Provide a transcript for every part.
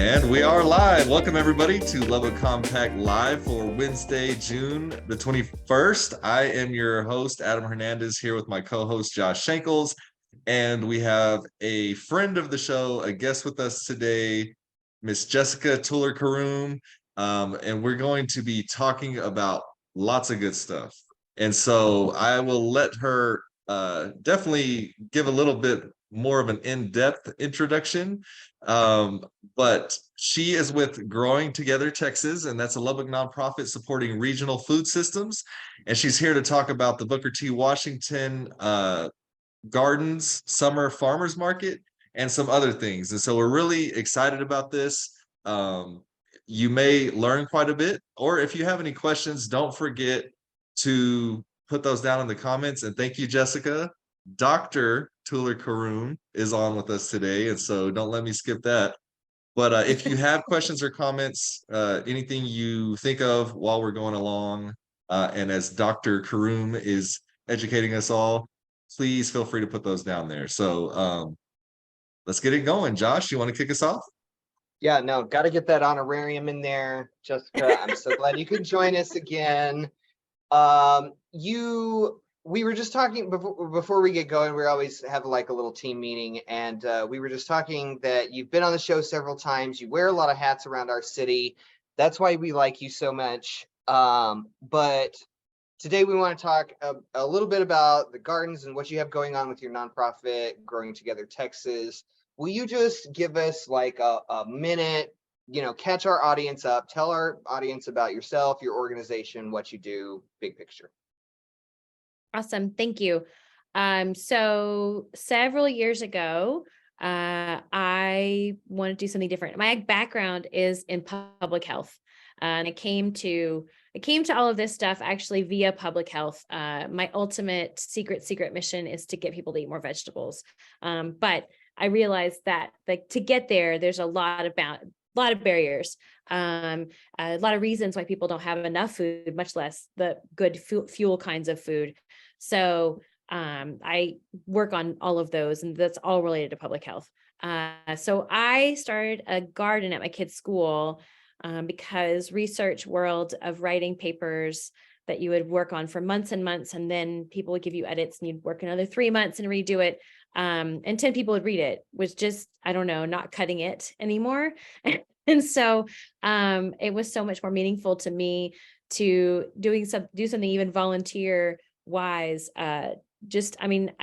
And we are live. Welcome everybody to Lubbock Compact Live for Wednesday, June the 21st. I am your host, Adam Hernandez, here with my co-host, Josh Shankles. And we have a friend of the show, a guest with us today, Miss Jessica Tullar Caroom. And we're going to be talking about lots of good stuff. And so I will let her definitely give a little bit more of an in-depth introduction. But she is with Growing Together Texas, and that's a Lubbock nonprofit supporting regional food systems. And she's here to talk about the Booker T. Washington Gardens Summer Farmers Market and some other things. And so we're really excited about this. You may learn quite a bit, or if you have any questions, don't forget to put those down in the comments. And thank you, Jessica. Dr. Tullar Caroom is on with us today, and so don't let me skip that. But if you have questions or comments, anything you think of while we're going along, and as Dr. Caroom is educating us all, please feel free to put those down there. So let's get it going. Josh, you want to kick us off? Yeah, no, got to get that honorarium in there. Jessica, I'm so glad you could join us again. We were just talking before we get going, we always have like a little team meeting, and we were just talking that you've been on the show several times. You wear a lot of hats around our city. That's why we like you so much. But today we want to talk a little bit about the gardens and what you have going on with your nonprofit, Growing Together Texas. Will you just give us like a minute, catch our audience up, tell our audience about yourself, your organization, what you do, big picture. Awesome. Thank you. So several years ago, I wanted to do something different. My background is in public health. And I came to all of this stuff actually via public health. My ultimate secret mission is to get people to eat more vegetables. But I realized that to get there, there's a lot of barriers, a lot of reasons why people don't have enough food, much less the good fuel kinds of food. So I work on all of those, and that's all related to public health. So I started a garden at my kids' school because research world of writing papers that you would work on for months and months, and then people would give you edits and you'd work another 3 months and redo it. And 10 people would read it, was just, I don't know, not cutting it anymore. And so it was so much more meaningful to me to do something even volunteer wise. I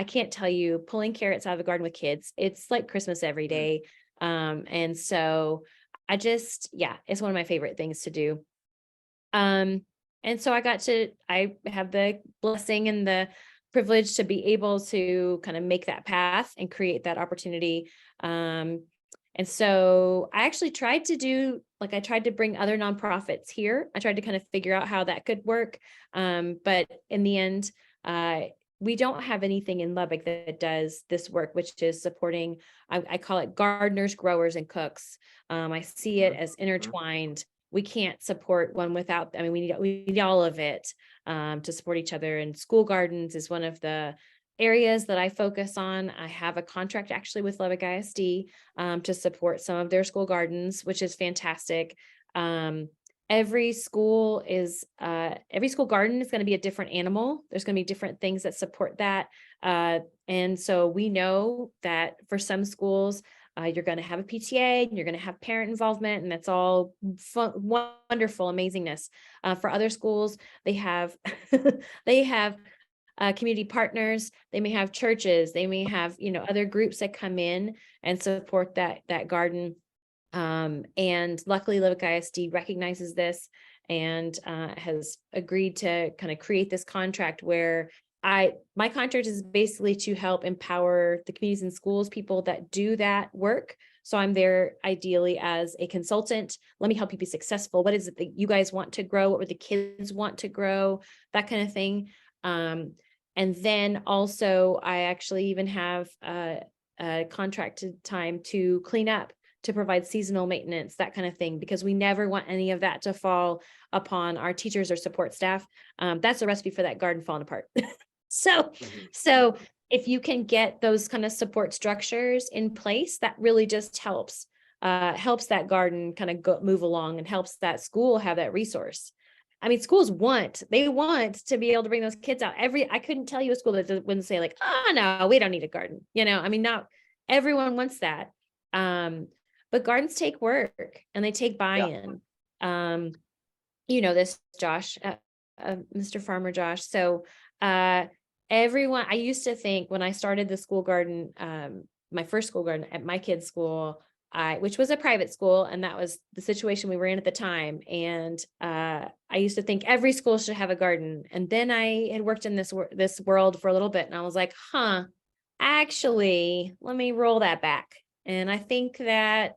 can't tell you, pulling carrots out of the garden with kids, it's like Christmas every day. And so it's one of my favorite things to do. And so I have the blessing and the privilege to be able to kind of make that path and create that opportunity. And so I actually tried to bring other nonprofits here. I tried to kind of figure out how that could work. But in the end, we don't have anything in Lubbock that does this work, which is supporting, I call it gardeners, growers, and cooks. I see it as intertwined. We can't support one without, we need all of it to support each other. And school gardens is one of the areas that I focus on. I have a contract actually with Lubbock ISD to support some of their school gardens, which is fantastic. Every school garden is going to be a different animal. There's going to be different things that support that. And so we know that for some schools, you're going to have a PTA, and you're going to have parent involvement, and that's all fun, wonderful amazingness. For other schools, they have community partners. They may have churches. They may have other groups that come in and support that garden. And luckily, Lubbock ISD recognizes this and has agreed to kind of create this contract where my contract is basically to help empower the communities and schools, people that do that work. So I'm there ideally as a consultant. Let me help you be successful. What is it that you guys want to grow? What would the kids want to grow? That kind of thing. And then also I actually even have a contracted time to clean up, to provide seasonal maintenance, that kind of thing, because we never want any of that to fall upon our teachers or support staff. That's a recipe for that garden falling apart. So if you can get those kind of support structures in place, that really just helps helps that garden kind of move along and helps that school have that resource. I mean, schools want to be able to bring those kids out. I couldn't tell you a school that wouldn't say like, oh no, we don't need a garden. I mean, not everyone wants that. But gardens take work and they take buy-in. This, Josh, Mr. Farmer Josh. So everyone, I used to think when I started the school garden, my first school garden at my kids' school, which was a private school, and that was the situation we were in at the time. And I used to think every school should have a garden. And then I had worked in this world for a little bit, and I was like, actually, let me roll that back. And I think that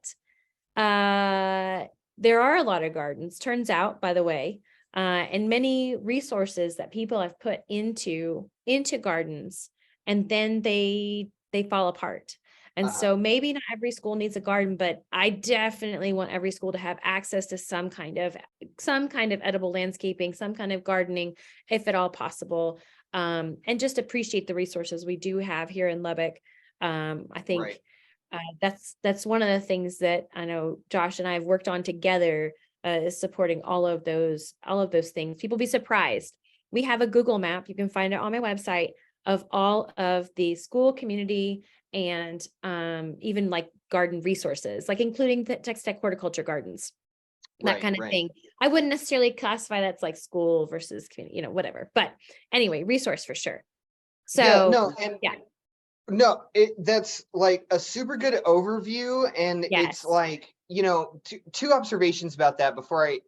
there are a lot of gardens, turns out, by the way, and many resources that people have put into gardens, and then they fall apart. And so maybe not every school needs a garden, but I definitely want every school to have access to some kind of edible landscaping, some kind of gardening, if at all possible, and just appreciate the resources we do have here in Lubbock. I think that's one of the things that I know Josh and I have worked on together, is supporting all of those things. People be surprised. We have a Google map. You can find it on my website of all of the school, community, and even like garden resources, like including the Tech horticulture gardens, that kind of thing. I wouldn't necessarily classify that's like school versus community, whatever. But anyway, resource for sure. So that's like a super good overview. And it's like, two observations about that before I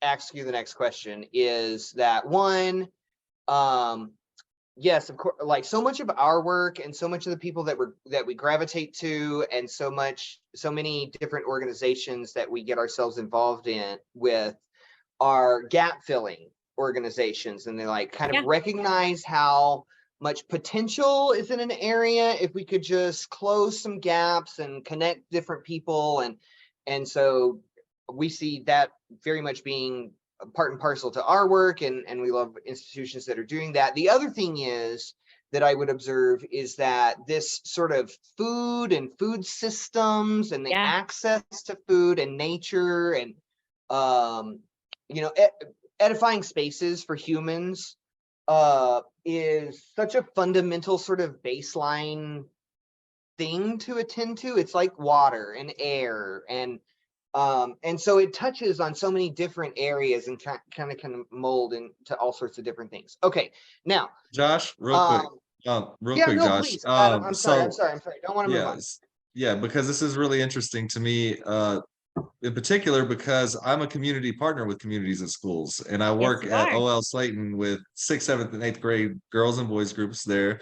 ask you the next question is that one, yes, of course, like so much of our work and so much of the people that we gravitate to, and so many different organizations that we get ourselves involved with are gap filling organizations, and they like kind of recognize how much potential is in an area if we could just close some gaps and connect different people, and so we see that very much being part and parcel to our work, and we love institutions that are doing that. The other thing is that I would observe is that this sort of food and food systems and the access to food and nature and edifying spaces for humans is such a fundamental sort of baseline thing to attend to. It's like water and air, and so it touches on so many different areas and kind of mold into all sorts of different things. Okay, now, Josh, real quick, Josh. Please, Adam, I'm sorry. Don't want to move on. Yeah, because this is really interesting to me, in particular, because I'm a community partner with communities and schools, and I work at OL Slayton with 6th, 7th, and 8th grade girls and boys groups there.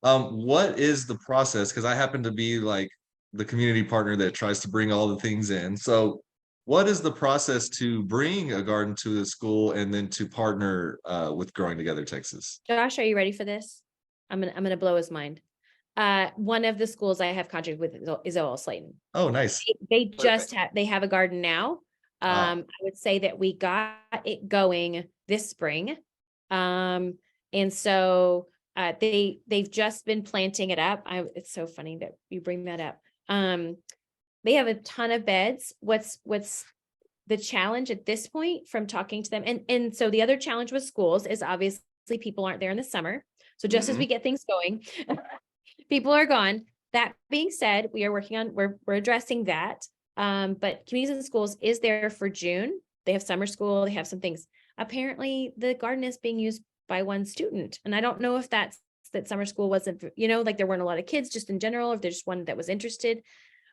What is the process? Because I happen to be like the community partner that tries to bring all the things in. So what is the process to bring a garden to the school and then to partner with Growing Together Texas? Josh, are you ready for this? I'm gonna blow his mind. One of the schools I have contract with is OL Slayton. Oh, nice. They just have a garden now. I would say that we got it going this spring. And so they've just been planting it up. It's so funny that you bring that up. They have a ton of beds. What's the challenge at this point from talking to them? And so the other challenge with schools is obviously people aren't there in the summer. So just as we get things going, people are gone. That being said, we're addressing that. But communities and schools is there for June. They have summer school, they have some things. Apparently the garden is being used by one student. And I don't know if that summer school wasn't, like there weren't a lot of kids just in general, if there's one that was interested.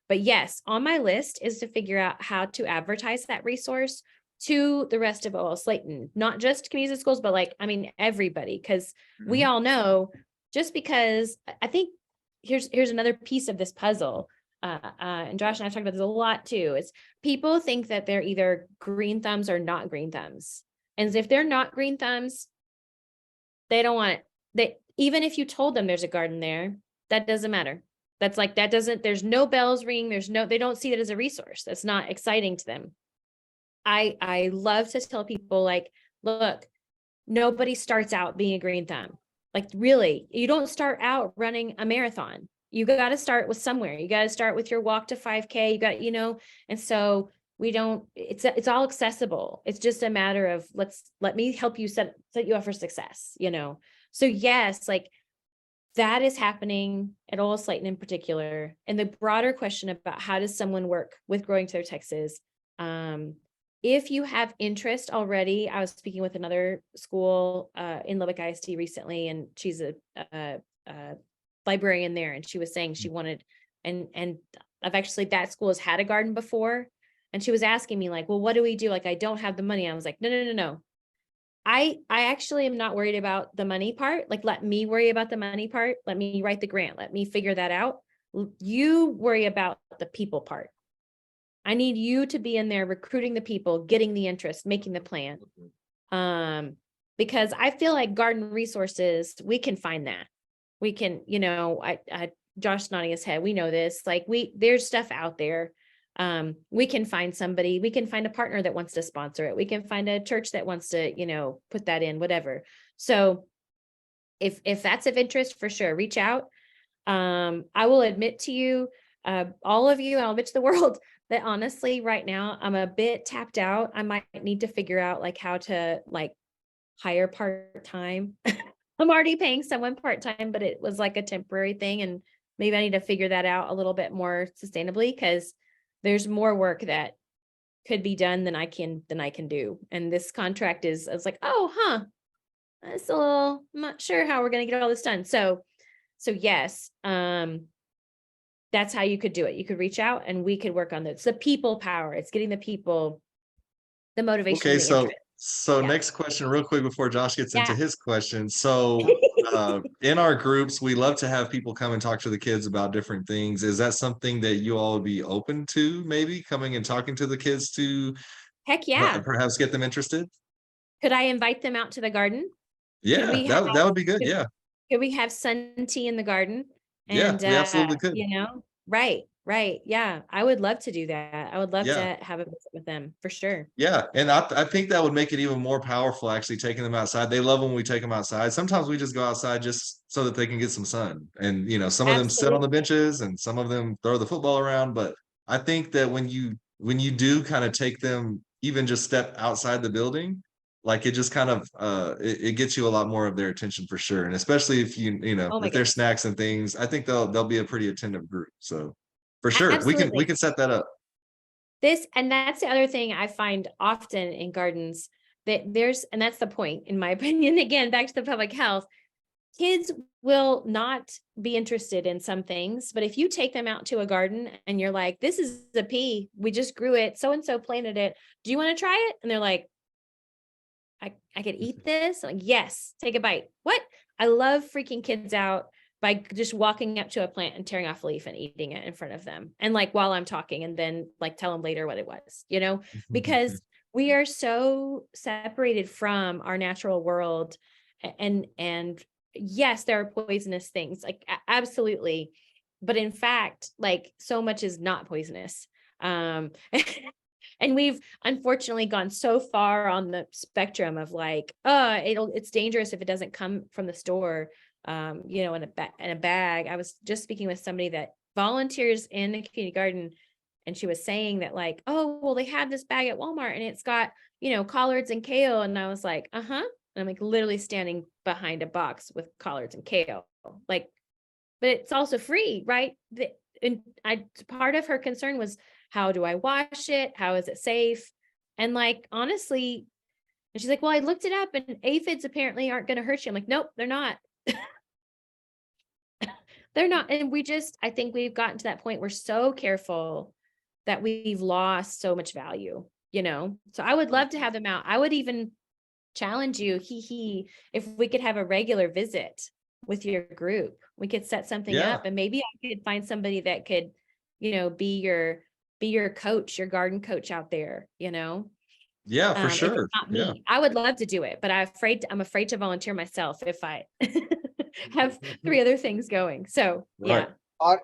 But yes, on my list is to figure out how to advertise that resource to the rest of OL Slayton, not just communities and schools, but everybody, because we all know, just because I think here's another piece of this puzzle. And Josh and I talked about this a lot too. It's people think that they're either green thumbs or not green thumbs. And if they're not green thumbs, they don't want it. Even if you told them there's a garden there, that doesn't matter. There's no bells ringing. They don't see it as a resource. That's not exciting to them. I love to tell people, look, nobody starts out being a green thumb. Really, you don't start out running a marathon. you got to start with somewhere. You got to start with your walk to 5K. You got, and so it's all accessible. It's just a matter of let me help you set you up for success, So yes, like that is happening at Old Slayton in particular. And the broader question about how does someone work with Growing Together Texas, if you have interest already, I was speaking with another school in Lubbock ISD recently, and she's a librarian there, and she was saying she wanted, and I've actually, that school has had a garden before, and she was asking me like, well, what do we do? Like, I don't have the money. I was like, no. I actually am not worried about the money part. Like, let me worry about the money part. Let me write the grant. Let me figure that out. You worry about the people part. I need you to be in there recruiting the people, getting the interest, making the plan. Because I feel like garden resources, we can find that. We can, Josh nodding his head. We know this, like there's stuff out there. We can find somebody, we can find a partner that wants to sponsor it. We can find a church that wants to, put that in, whatever. So if that's of interest, for sure, reach out. I will admit to you, all of you, I'll admit to the world that honestly, right now, I'm a bit tapped out. I might need to figure out like how to like hire part-time. I'm already paying someone part-time, but it was like a temporary thing. And maybe I need to figure that out a little bit more sustainably, because there's more work that could be done than I can do. And this contract is, I was like, that's a little, I'm not sure how we're going to get all this done. So yes, that's how you could do it. You could reach out and we could work on this. It's the people power. It's getting the people, the motivation. Okay, the interest. So Yeah. next question real quick before Josh gets into Yeah. his question. So in our groups, we love to have people come and talk to the kids about different things. Is that something that you all would be open to, maybe coming and talking to the kids to Heck yeah. perhaps get them interested? Could I invite them out to the garden? Yeah, that would be good. Yeah. Could we have sun tea in the garden? Yeah, And we absolutely could. Right. Yeah. I would love to do that. I would love Yeah. to have a visit with them for sure. Yeah, and I think that would make it even more powerful, actually, taking them outside. They love when we take them outside. Sometimes we just go outside just so that they can get some sun. And, some of them sit on the benches and some of them throw the football around. But I think that when you do kind of take them, even just step outside the building, like it just kind of it gets you a lot more of their attention for sure. And especially if if there's snacks and things, I think they'll be a pretty attentive group. So for sure, Absolutely. we can set that up. And that's the other thing I find often in gardens, that and that's the point, in my opinion, again, back to the public health, kids will not be interested in some things, but if you take them out to a garden and you're like, this is a pea, we just grew it, so-and-so planted it, do you want to try it? And they're like, I could eat this? I'm like, yes, take a bite. What? I love freaking kids out by just walking up to a plant and tearing off a leaf and eating it in front of them. And like, while I'm talking, and then like tell them later what it was, because we are so separated from our natural world. And yes, there are poisonous things, like absolutely. But in fact, like so much is not poisonous. And we've unfortunately gone so far on the spectrum of like, it's dangerous if it doesn't come from the store. In a bag. I was just speaking with somebody that volunteers in a community garden, and she was saying that like, oh, well, they have this bag at Walmart and it's got, collards and kale. And I was like, and I'm like literally standing behind a box with collards and kale, like, but it's also free, right? Part of her concern was, how do I wash it? How is it safe? And like, honestly, and she's like, well, I looked it up and aphids apparently aren't going to hurt you. I'm like, nope, they're not. They're not. And I think we've gotten to that point. We're so careful that we've lost so much value, so I would love to have them out. I would even challenge you, if we could have a regular visit with your group, we could set something up, and maybe I could find somebody that could, be your coach, your garden coach out there, Yeah, for sure. If it's not me, I would love to do it, but I'm afraid to volunteer myself if I have 3 other things going. So right. Yeah.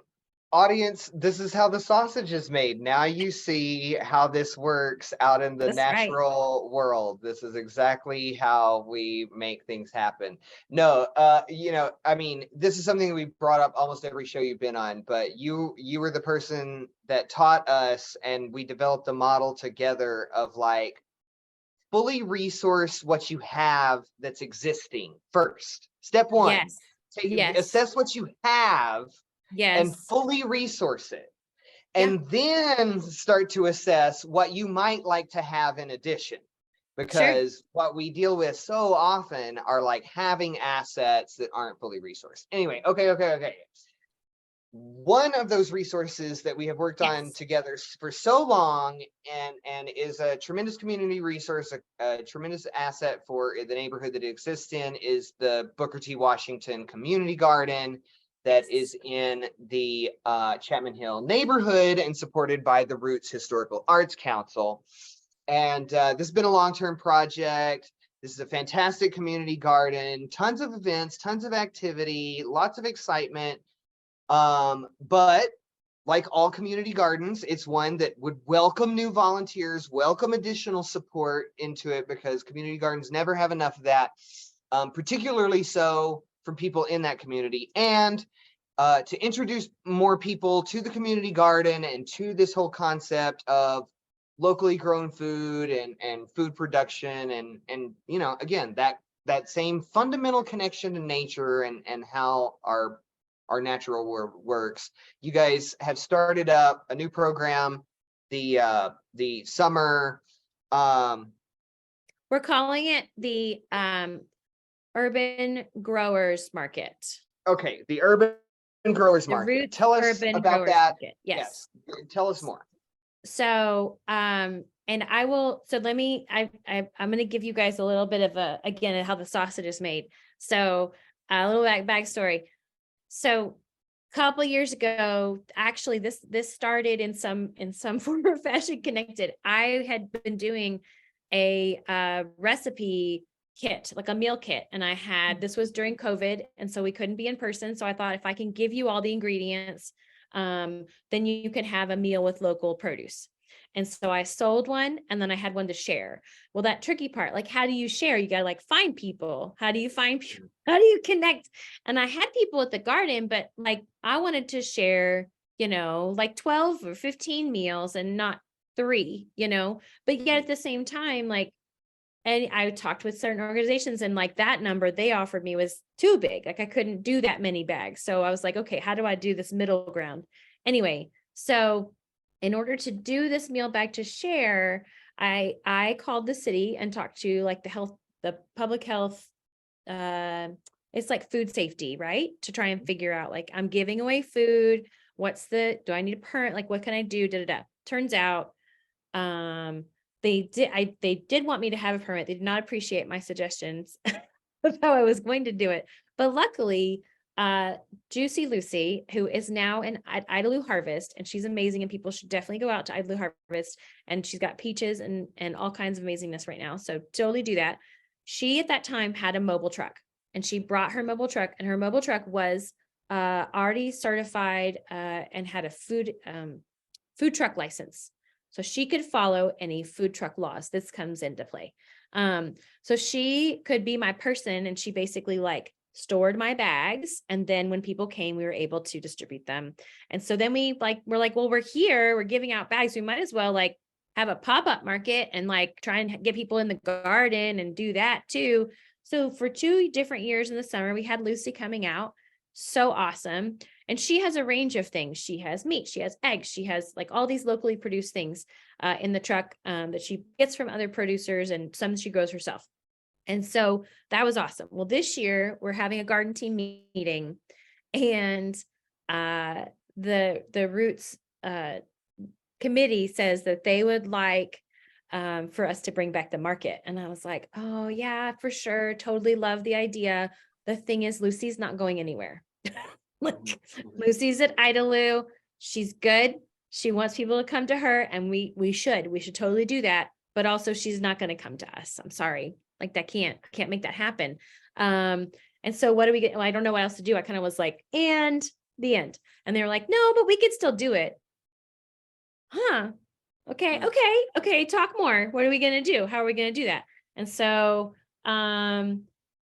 Audience, this is how the sausage is made. Now you see how this works out in the That's right. natural world. This is exactly how we make things happen. No, I mean, this is something we brought up almost every show you've been on, but you were the person that taught us, and we developed a model together of like fully resource what you have that's existing first. Step one, Yes. Yes. assess what you have and Yes. fully resource it. Yeah. And then start to assess what you might like to have in addition. Because what we deal with so often are like having assets that aren't fully resourced. Anyway, okay. One of those resources that we have worked on together for so long and is a tremendous community resource, a tremendous asset for the neighborhood that it exists in, is the Booker T. Washington Community Garden that is in the Chapman Hill neighborhood and supported by the Roots Historical Arts Council. And this has been a long-term project. This is a fantastic community garden, tons of events, tons of activity, lots of excitement. But like all community gardens, it's one that would welcome new volunteers, welcome additional support into it, because community gardens never have enough of that, particularly so from people in that community. And to introduce more people to the community garden and to this whole concept of locally grown food and food production and again, that same fundamental connection to nature and how our natural world works. You guys have started up a new program, the summer. We're calling it the Urban Growers Market. Okay, the Urban Growers The Market. Roots Tell us Urban about Growers that. Market. Yes. Tell us more. So, and I will, so let me, I'm going to give you guys a little bit of again, how the sausage is made. So a little backstory. So a couple of years ago, actually this started in some form or fashion connected. I had been doing a recipe kit, like a meal kit. And this was during COVID. And so we couldn't be in person. So I thought, if I can give you all the ingredients, then you can have a meal with local produce. And so I sold one, and then I had one to share. Well, that tricky part, like, how do you share? You got to like find people. How do you find people? How do you connect? And I had people at the garden, but like, I wanted to share, like 12 or 15 meals and not 3, but yet at the same time, like, and I talked with certain organizations, and like that number they offered me was too big. Like I couldn't do that many bags. So I was like, okay, how do I do this middle ground? Anyway, so in order to do this meal bag to share, I called the city and talked to like the public health, it's like food safety, right? To try and figure out, like, I'm giving away food. Do I need a permit? Like, what can I do? Turns out, they did want me to have a permit. They did not appreciate my suggestions of how I was going to do it. But luckily, Juicy Lucy, who is now at Idalou Harvest, and she's amazing, and people should definitely go out to Idalou Harvest, and she's got peaches and all kinds of amazingness right now. So totally do that. She at that time had a mobile truck, and she brought her mobile truck, and her mobile truck was already certified and had a food truck license. So she could follow any food truck laws. This comes into play. So she could be my person, and she basically like stored my bags. And then when people came, we were able to distribute them. And so then we're like, well, we're here, we're giving out bags. We might as well like have a pop-up market and like try and get people in the garden and do that too. So for 2 different years in the summer, we had Lucy coming out. So awesome. And she has a range of things. She has meat, she has eggs, she has like all these locally produced things in the truck that she gets from other producers, and some she grows herself. And so that was awesome. Well, this year we're having a garden team meeting, and the Roots committee says that they would like for us to bring back the market. And I was like, oh yeah, for sure. Totally love the idea. The thing is, Lucy's not going anywhere. Like, Lucy's at Idalou. She's good. She wants people to come to her, and we should totally do that. But also, she's not going to come to us. I'm sorry. Like, I can't make that happen. And so what do we get? Well, I don't know what else to do. I kind of was like, and the end. And they were like, no, but we could still do it. Huh. Okay. Talk more. What are we going to do? How are we going to do that? And so,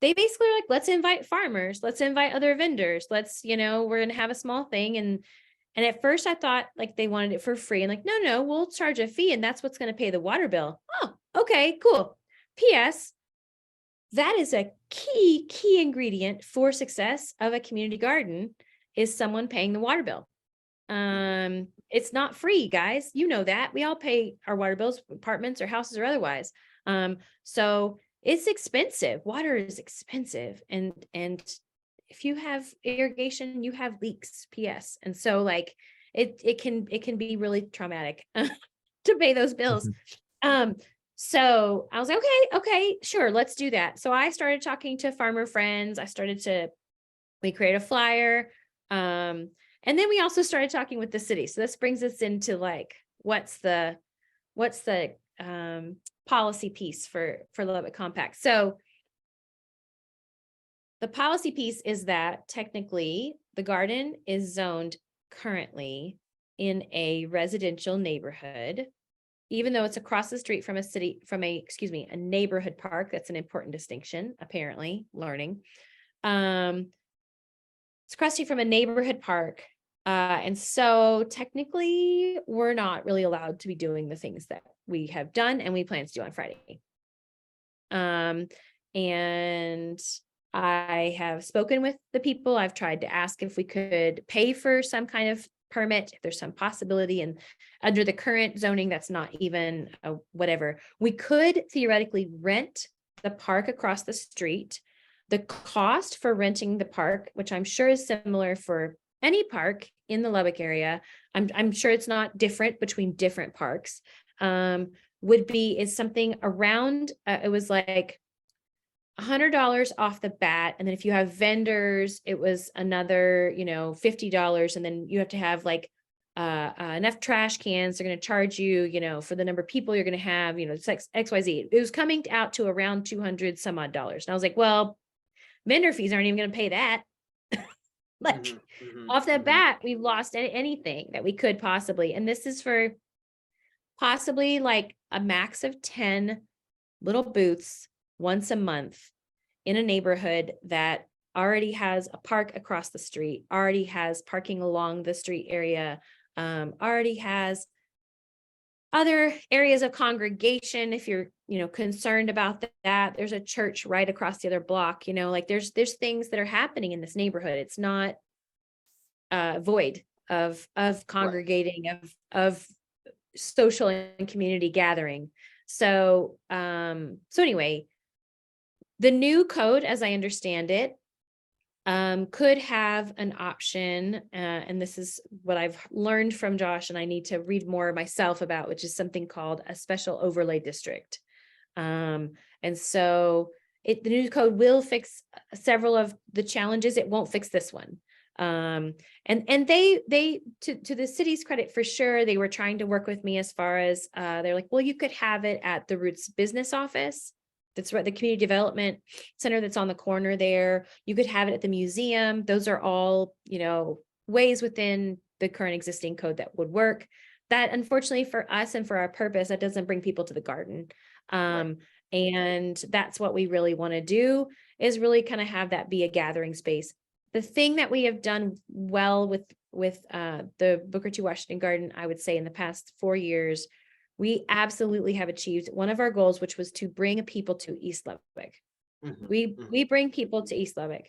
they basically were like, let's invite farmers, let's invite other vendors. Let's, we're going to have a small thing. And at first I thought like they wanted it for free, and like, no, we'll charge a fee and that's what's going to pay the water bill. Oh, okay, cool. P.S. That is a key ingredient for success of a community garden, is someone paying the water bill. It's not free, guys. You know that. We all pay our water bills, apartments or houses or otherwise. So it's expensive. Water is expensive. And if you have irrigation, you have leaks, PS. And so like it can be really traumatic to pay those bills. So I was like, okay, sure, let's do that. So I started talking to farmer friends. We create a flyer. And then we also started talking with the city. So this brings us into like, what's the policy piece for Lubbock Compact. So the policy piece is that technically the garden is zoned currently in a residential neighborhood, even though it's across the street from a neighborhood park. That's an important distinction, apparently, learning. It's across the street from a neighborhood park. And so technically we're not really allowed to be doing the things that we have done and we plan to do on Friday. And I have spoken with the people. I've tried to ask if we could pay for some kind of permit, if there's some possibility, and under the current zoning, that's not even whatever. We could theoretically rent the park across the street. The cost for renting the park, which I'm sure is similar for any park in the Lubbock area, I'm sure it's not different between different parks, is something around, it was like $100 off the bat. And then if you have vendors, it was another, $50. And then you have to have like enough trash cans. They're going to charge you, for the number of people you're going to have, it's like XYZ. It was coming out to around 200 some odd dollars. And I was like, well, vendor fees aren't even going to pay that. Like off the bat, we've lost anything that we could possibly. And this is for possibly like a max of 10 little booths once a month in a neighborhood that already has a park across the street, already has parking along the street area, already has other areas of congregation. If you're, concerned about that, there's a church right across the other block, like there's things that are happening in this neighborhood. It's not void of congregating, of social and community gathering. So anyway, the new code, as I understand it, could have an option, and this is what I've learned from Josh, and I need to read more myself about, which is something called a special overlay district. And so the new code will fix several of the challenges. It won't fix this one. And they to the city's credit, for sure, they were trying to work with me as far as they're like, well, you could have it at the Roots business office. That's right, the community development center that's on the corner there. You could have it at the museum. Those are all, ways within the current existing code that would work. That, unfortunately for us and for our purpose, that doesn't bring people to the garden. Right. And that's what we really want to do, is really kind of have that be a gathering space. The thing that we have done well with the Booker T. Washington Garden, I would say in the past 4 years, we absolutely have achieved one of our goals, which was to bring people to East Lubbock. We bring people to East Lubbock.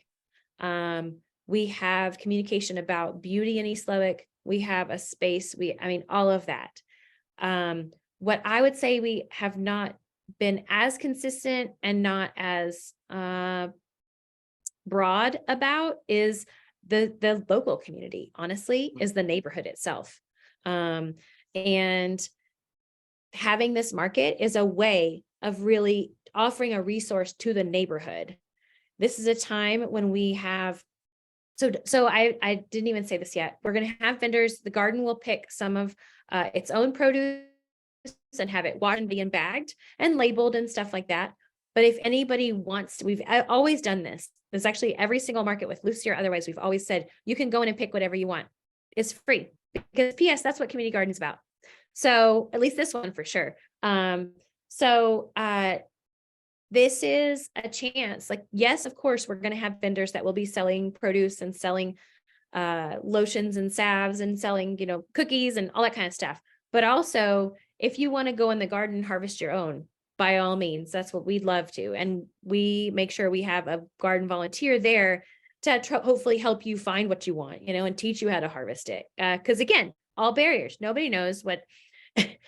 We have communication about beauty in East Lubbock. We have a space. All of that. What I would say we have not been as consistent and not as broad about is the local community, honestly, is the neighborhood itself. And having this market is a way of really offering a resource to the neighborhood. This is a time when we have, so I didn't even say this yet. We're going to have vendors. The garden will pick some of its own produce and have it washed and being bagged and labeled and stuff like that. But if anybody wants to, we've always done this. It's actually every single market with Lucy or otherwise, we've always said, you can go in and pick whatever you want. It's free because PS, that's what community garden is about. So at least this one for sure. This is a chance, like, yes, of course, we're going to have vendors that will be selling produce and selling lotions and salves and selling, cookies and all that kind of stuff. But also, if you want to go in the garden and harvest your own, by all means, that's what we'd love to. And we make sure we have a garden volunteer there to hopefully help you find what you want, and teach you how to harvest it. Because again, all barriers. Nobody knows what.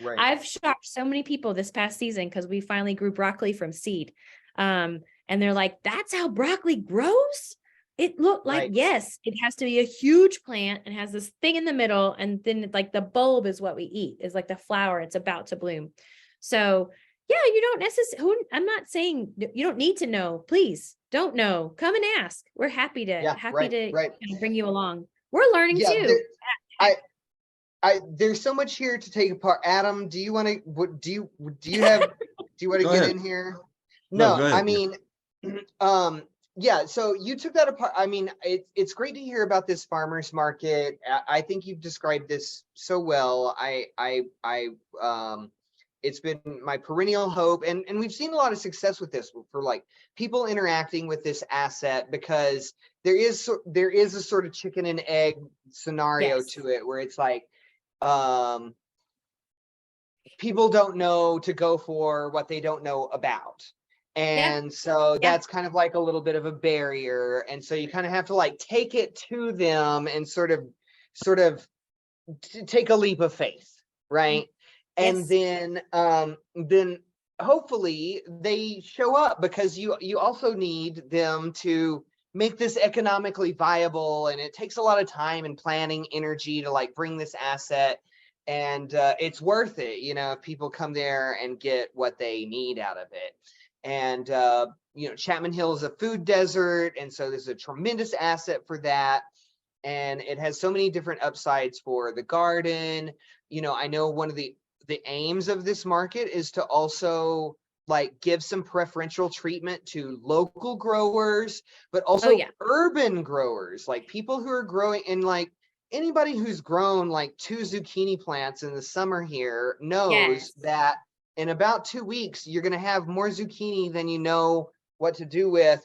Right. I've shocked so many people this past season because we finally grew broccoli from seed. And they're like, that's how broccoli grows? It looked like, Right. yes, it has to be a huge plant and has this thing in the middle. And then like the bulb is what we eat, is like the flower. It's about to bloom. So yeah, you don't necessarily, I'm not saying you don't need to know. Please don't know. Come and ask. We're happy to Right. bring you along. We're learning too. There's so much here to take apart. Adam, do you want to, do you want to Go get ahead. in here? No, go No, ahead. I mean, yeah, so you took that apart. I mean, it's great to hear about this farmers market. I think you've described this so well. It's been my perennial hope, and we've seen a lot of success with this for like people interacting with this asset, because there is a sort of chicken and egg scenario Yes. to it, where it's like people don't know to go for what they don't know about. And so that's kind of like a little bit of a barrier. And so you kind of have to like take it to them and sort of take a leap of faith, right? And then hopefully they show up, because you also need them to make this economically viable, and it takes a lot of time and planning energy to like bring this asset, and it's worth it, if people come there and get what they need out of it. And Chapman Hill is a food desert, and so there's a tremendous asset for that, and it has so many different upsides for the garden. I know one of the aims of this market is to also like give some preferential treatment to local growers, but also urban growers, like people who are growing in, like anybody who's grown like 2 zucchini plants in the summer here knows that in about 2 weeks, you're going to have more zucchini than you know what to do with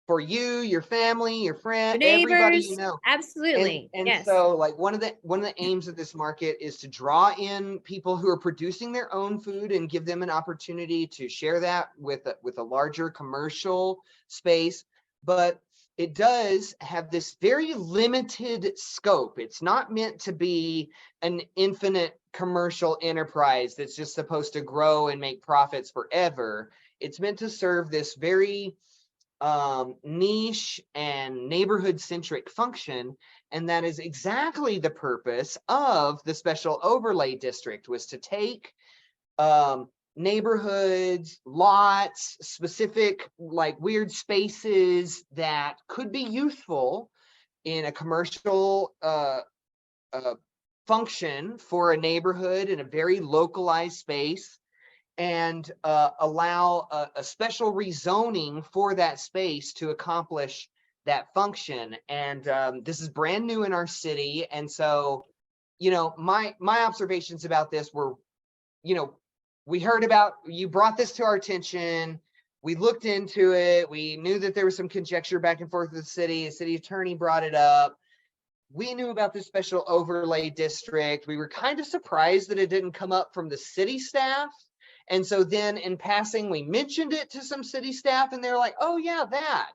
for you, your family, your friend, everybody you know. Absolutely. And so like one of the aims of this market is to draw in people who are producing their own food and give them an opportunity to share that with a larger commercial space. But it does have this very limited scope. It's not meant to be an infinite commercial enterprise that's just supposed to grow and make profits forever. It's meant to serve this very niche and neighborhood centric function. And that is exactly the purpose of the special overlay district, was to take neighborhoods, lots, specific like weird spaces that could be useful in a commercial function for a neighborhood in a very localized space, and allow a special rezoning for that space to accomplish that function. And this is brand new in our city. And so, my observations about this were, we heard about, you brought this to our attention. We looked into it. We knew that there was some conjecture back and forth with the city. The city attorney brought it up. We knew about the special overlay district. We were kind of surprised that it didn't come up from the city staff. And so then in passing, we mentioned it to some city staff, and they're like, oh yeah, that.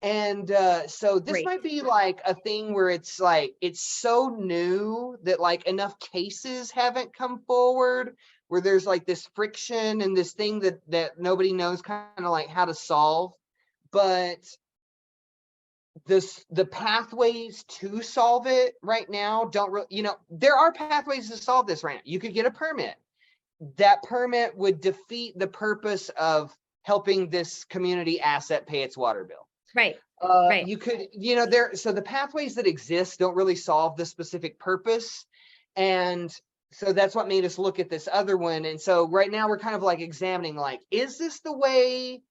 And so this might be like a thing where it's like, it's so new that like enough cases haven't come forward, where there's like this friction and this thing that nobody knows kind of like how to solve. But the pathways to solve it right now don't really, there are pathways to solve this right now. You could get a permit. That permit would defeat the purpose of helping this community asset pay its water bill. Right. You could, so the pathways that exist don't really solve the specific purpose. And so that's what made us look at this other one. And so right now we're kind of like examining, like, is this the way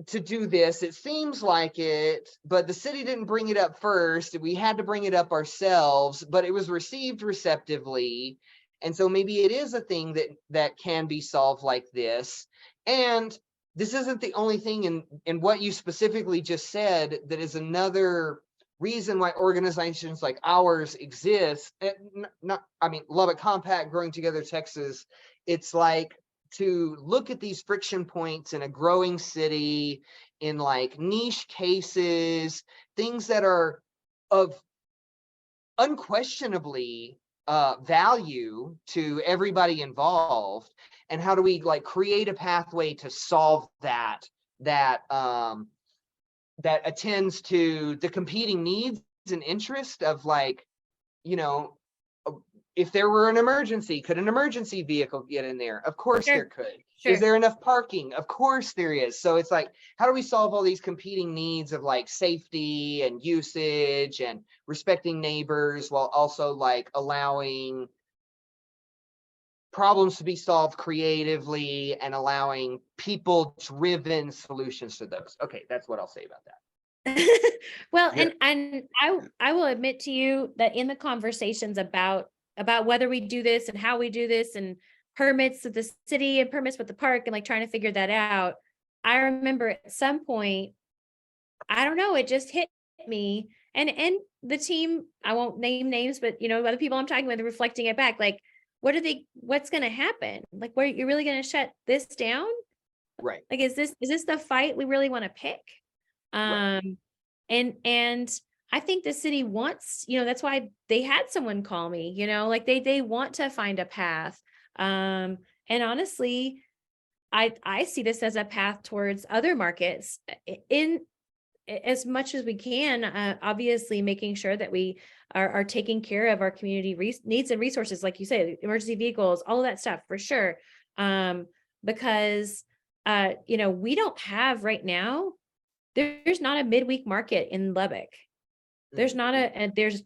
to do this. It seems like it, but the city didn't bring it up first. We had to bring it up ourselves, but it was received receptively. And so maybe it is a thing that can be solved like this. And this isn't the only thing in what you specifically just said that is another reason why organizations like ours exist. I mean, Lubbock Compact, Growing Together Texas, it's like to look at these friction points in a growing city, in like niche cases, things that are of unquestionably value to everybody involved, and how do we like create a pathway to solve that attends to the competing needs and interest of, like, you know, if there were an emergency, could an emergency vehicle get in there? Of course Sure. there could. Sure. Is there enough parking? Of course there is. So it's like, how do we solve all these competing needs of like safety and usage and respecting neighbors, while also like allowing problems to be solved creatively and allowing people-driven solutions to those? Okay, that's what I'll say about that. Well, Yeah. and I will admit to you that in the conversations about whether we do this and how we do this and permits with the city and permits with the park and like trying to figure that out, I remember at some point, I don't know, it just hit me, and the team, I won't name names, but you know, other people I'm talking with, reflecting it back, like, what's going to happen? Like, where you're really going to shut this down? Right. Like, is this the fight we really want to pick? Right. And I think the city wants, you know, that's why they had someone call me, you know, like they want to find a path. And honestly, I see this as a path towards other markets in as much as we can, obviously making sure that we are taking care of our community needs and resources, like you say, emergency vehicles, all of that stuff for sure. Because, you know, we don't have right now, there's not a midweek market in Lubbock. There's not and there's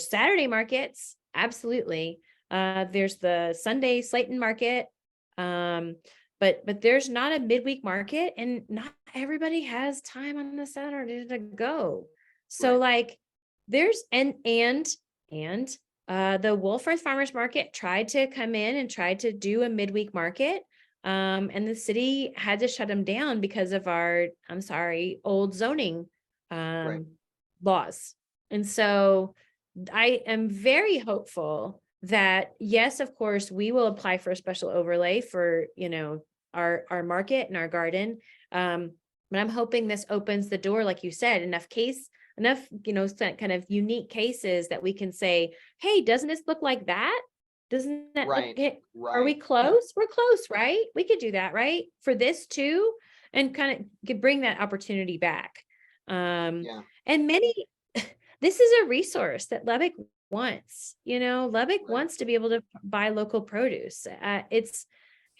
Saturday markets. Absolutely. There's the Sunday Slayton market. But there's not a midweek market, and not everybody has time on the Saturday to go. So Right. like there's and the Wolford Farmers Market tried to come in and tried to do a midweek market. And the city had to shut them down because of our, I'm sorry, old zoning Right. laws. And so I am very hopeful that, yes, of course, we will apply for a special overlay for, you know, our market and our garden. But I'm hoping this opens the door, like you said, enough, you know, kind of unique cases that we can say, hey, doesn't this look like that? Doesn't that Right. look, are we Right. close? We're close, right? We could do that, right? For this too, and kind of bring that opportunity back. Yeah. And this is a resource that Lubbock wants, you know, Lubbock Right. wants to be able to buy local produce.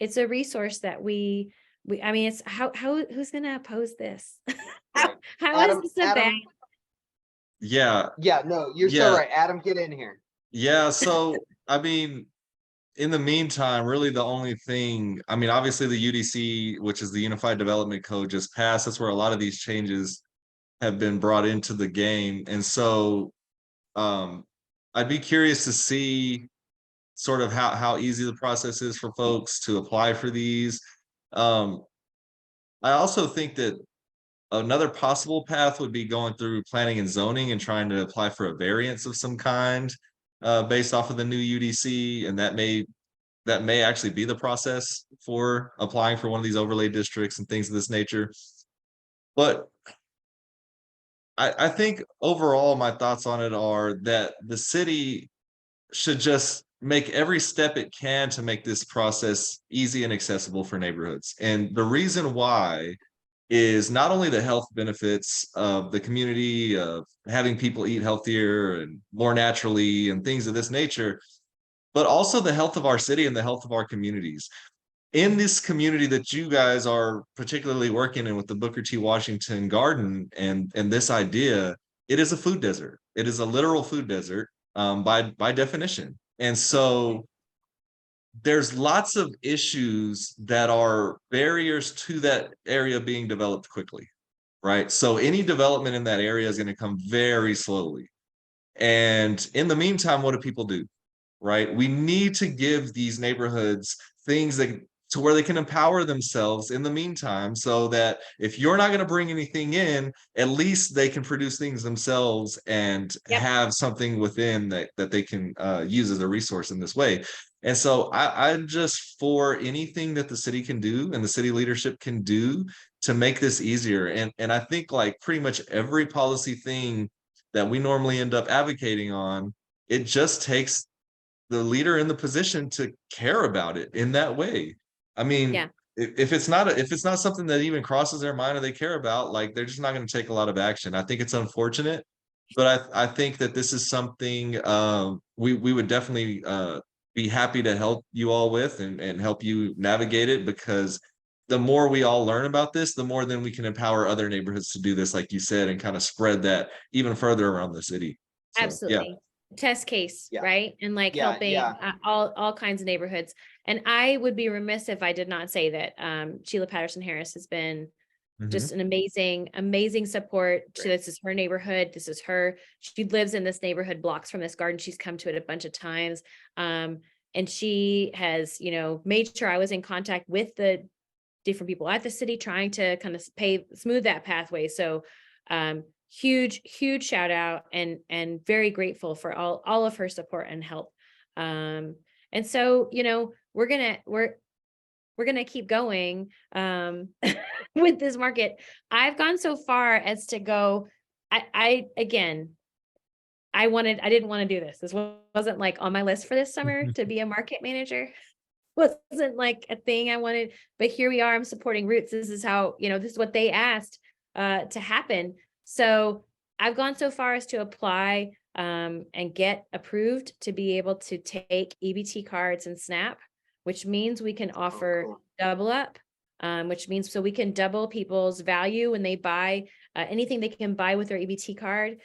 It's a resource that I mean, it's who's going to oppose this? Right. How Adam, is this a bad? Yeah. Yeah, no, you're so right. Adam, get in here. Yeah. So, I mean, in the meantime, really the only thing, I mean, obviously the UDC, which is the Unified Development Code, just passed. That's where a lot of these changes have been brought into the game. And so I'd be curious to see sort of how easy the process is for folks to apply for these. Um, I also think that another possible path would be going through planning and zoning and trying to apply for a variance of some kind based off of the new UDC, and that may actually be the process for applying for one of these overlay districts and things of this nature. But I think overall my thoughts on it are that the city should just make every step it can to make this process easy and accessible for neighborhoods. And the reason why is not only the health benefits of the community, of having people eat healthier and more naturally and things of this nature, but also the health of our city and the health of our communities. In this community that you guys are particularly working in with the Booker T. Washington Garden and this idea, it is a food desert. It is a literal food desert by definition. And so there's lots of issues that are barriers to that area being developed quickly, right? So any development in that area is going to come very slowly. And in the meantime, what do people do? Right? We need to give these neighborhoods things that to where they can empower themselves in the meantime, so that if you're not going to bring anything in, at least they can produce things themselves and Yep. have something within that they can use as a resource in this way. And so I'm just for anything that the city can do and the city leadership can do to make this easier. And I think like pretty much every policy thing that we normally end up advocating on, it just takes the leader in the position to care about it in that way. I mean, Yeah. if it's not if it's not something that even crosses their mind or they care about, like they're just not going to take a lot of action. I think it's unfortunate, but I think that this is something we would definitely be happy to help you all with and help you navigate it, because the more we all learn about this, the more then we can empower other neighborhoods to do this, like you said, and kind of spread that even further around the city. So yeah. Absolutely. Test case, Yeah. right? And like Yeah, helping yeah. all kinds of neighborhoods. And I would be remiss if I did not say that Sheila Patterson Harris has been just an amazing support. This is her neighborhood. This is her. She lives in this neighborhood blocks from this garden. She's come to it a bunch of times. And she has, made sure I was in contact with the different people at the city, trying to kind of smooth that pathway. So huge shout out and very grateful for all of her support and help. And so, we're gonna keep going with this market. I've gone so far as to go, I didn't want to do this. This wasn't like on my list for this summer to be a market manager. Wasn't like a thing I wanted, but here we are. I'm supporting Roots. This is how, this is what they asked to happen. So I've gone so far as to apply and get approved to be able to take EBT cards and SNAP, which means we can offer double up, which means so we can double people's value when they buy anything they can buy with their EBT card.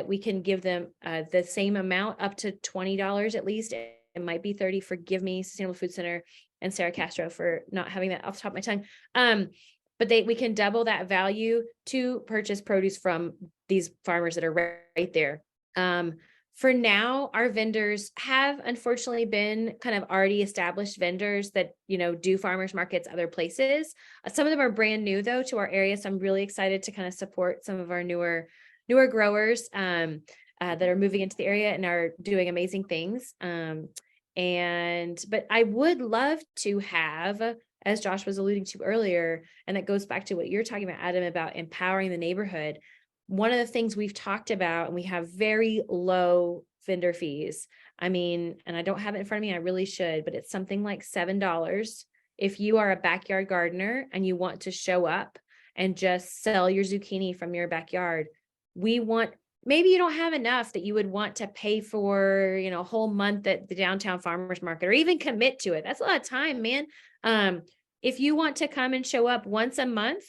We can give them the same amount, up to $20 at least. It might be 30. Forgive me, Sustainable Food Center and Sarah Castro, for not having that off the top of my tongue. But we can double that value to purchase produce from these farmers that are right there. For now, our vendors have unfortunately been kind of already established vendors that, do farmers markets other places. Some of them are brand new though to our area. So I'm really excited to kind of support some of our newer growers that are moving into the area and are doing amazing things. But I would love to have, as Josh was alluding to earlier, and that goes back to what you're talking about, Adam, about empowering the neighborhood. One of the things we've talked about, and we have very low vendor fees. I mean, and I don't have it in front of me, I really should, but it's something like $7 if you are a backyard gardener and you want to show up and just sell your zucchini from your backyard. Maybe you don't have enough that you would want to pay for, a whole month at the downtown farmers market, or even commit to it. That's a lot of time, man. If you want to come and show up once a month,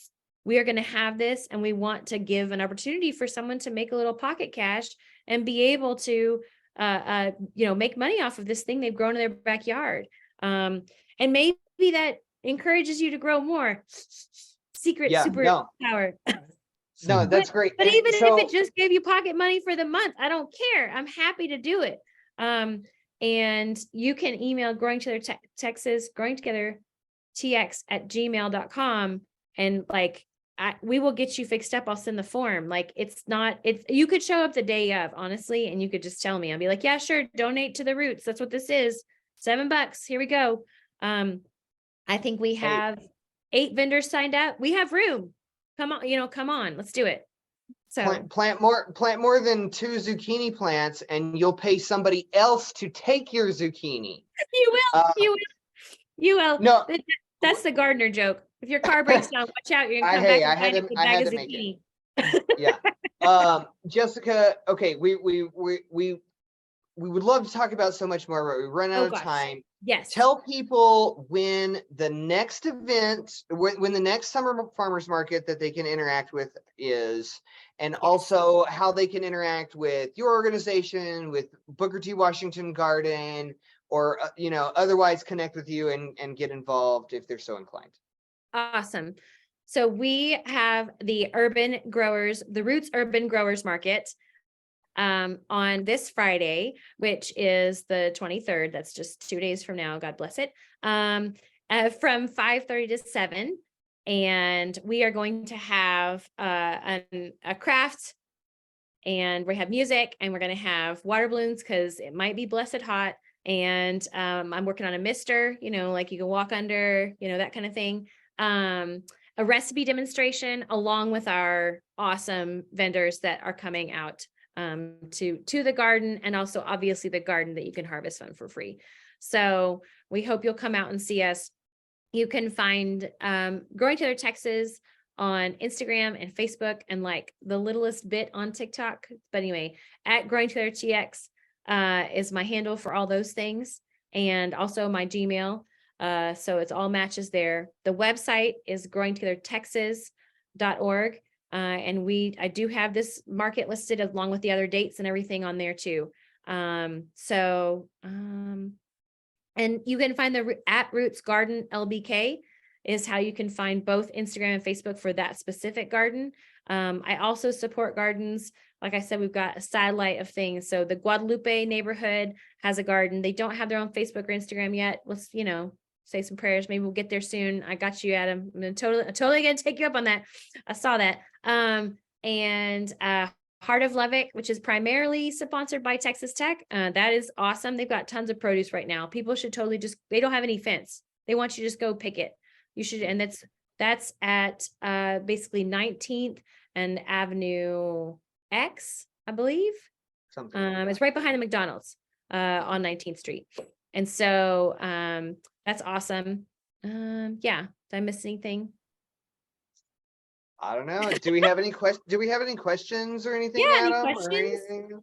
we are going to have this, and we want to give an opportunity for someone to make a little pocket cash and be able to, make money off of this thing they've grown in their backyard. And maybe that encourages you to grow more. Secret superpower. No, that's great. But even if it just gave you pocket money for the month, I don't care. I'm happy to do it. And you can email growingtogethertx@gmail.com, and we will get you fixed up. I'll send the form. You could show up the day of, honestly, and you could just tell me. I'll be like, yeah, sure. Donate to the Roots. That's what this is. $7. Here we go. I think we have 8 vendors signed up. We have room. Come on, let's do it. So plant more than 2 zucchini plants, and you'll pay somebody else to take your zucchini. You will. No, that's the gardener joke. If your car breaks down, watch out. You're gonna come back and find a bag of zucchini. Yeah. Jessica, okay, we would love to talk about so much more, but we run out of time. Yes. Tell people when the next event, when the next summer farmers market that they can interact with is, and also how they can interact with your organization, with Booker T. Washington Garden, or otherwise connect with you and get involved if they're so inclined. Awesome. So we have the Roots Urban Growers Market on this Friday, which is the 23rd. That's just 2 days from now. God bless it. From 5:30 to 7. And we are going to have a craft, and we have music, and we're going to have water balloons because it might be blessed hot. And I'm working on a mister, like you can walk under, that kind of thing. A recipe demonstration along with our awesome vendors that are coming out to the garden, and also obviously the garden that you can harvest from for free. So we hope you'll come out and see us. You can find Growing Together Texas on Instagram and Facebook, and like the littlest bit on TikTok. But anyway, at Growing Together TX is my handle for all those things, and also my Gmail. So it's all matches there. The website is growingtogethertexas.org. And I do have this market listed along with the other dates and everything on there too. And you can find the at Roots Garden LBK is how you can find both Instagram and Facebook for that specific garden. I also support gardens. Like I said, we've got a satellite of things. So the Guadalupe neighborhood has a garden. They don't have their own Facebook or Instagram yet. Let's, say some prayers. Maybe we'll get there soon. I got you, Adam. I'm totally gonna take you up on that. I saw that. And Heart of Lubbock, which is primarily sponsored by Texas Tech. That is awesome. They've got tons of produce right now. People should totally they don't have any fence. They want you to just go pick it. You should, and that's at basically 19th and Avenue X, I believe. Something like it's right behind the McDonald's on 19th Street. And so that's awesome. Yeah. Did I miss anything? I don't know. Do we have any questions or anything, Yeah, any Adam? questions? Or anything?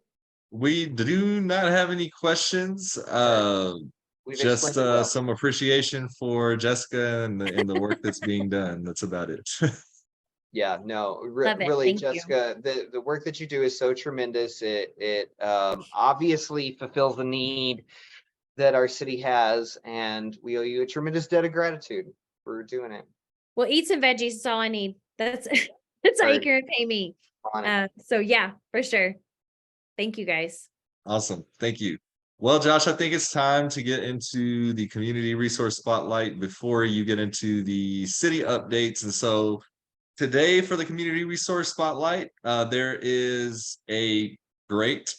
We do not have any questions. We've Just explained it well. some appreciation for Jessica and the work that's being done. That's about it. Yeah, no, Love it. really, Thank you. Jessica, the work that you do is so tremendous. It obviously fulfills the need that our city has, and we owe you a tremendous debt of gratitude for doing it. Well, eat some veggies. That's all I need. That's how you can repay me. So yeah, for sure. Thank you guys. Awesome. Thank you. Well, Josh, I think it's time to get into the community resource spotlight before you get into the city updates. And so today for the community resource spotlight, there is a great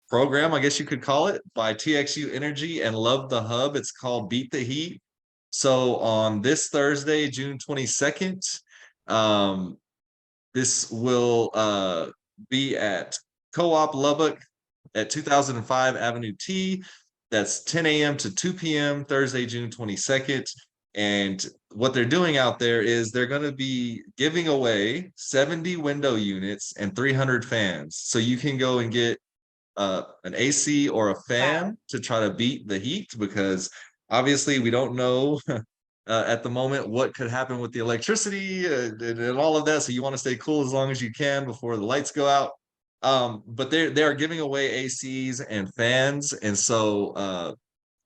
program, I guess you could call it, by TXU Energy and Love the Hub. It's called Beat the Heat. So on this Thursday, June 22nd, this will be at Co-op Lubbock at 2005 Avenue T. That's 10 a.m. to 2 p.m. Thursday, June 22nd. And what they're doing out there is they're going to be giving away 70 window units and 300 fans. So you can go and get an AC or a fan to try to beat the heat, because obviously we don't know at the moment what could happen with the electricity and all of that. So you want to stay cool as long as you can before the lights go out. But they are giving away ACs and fans, and so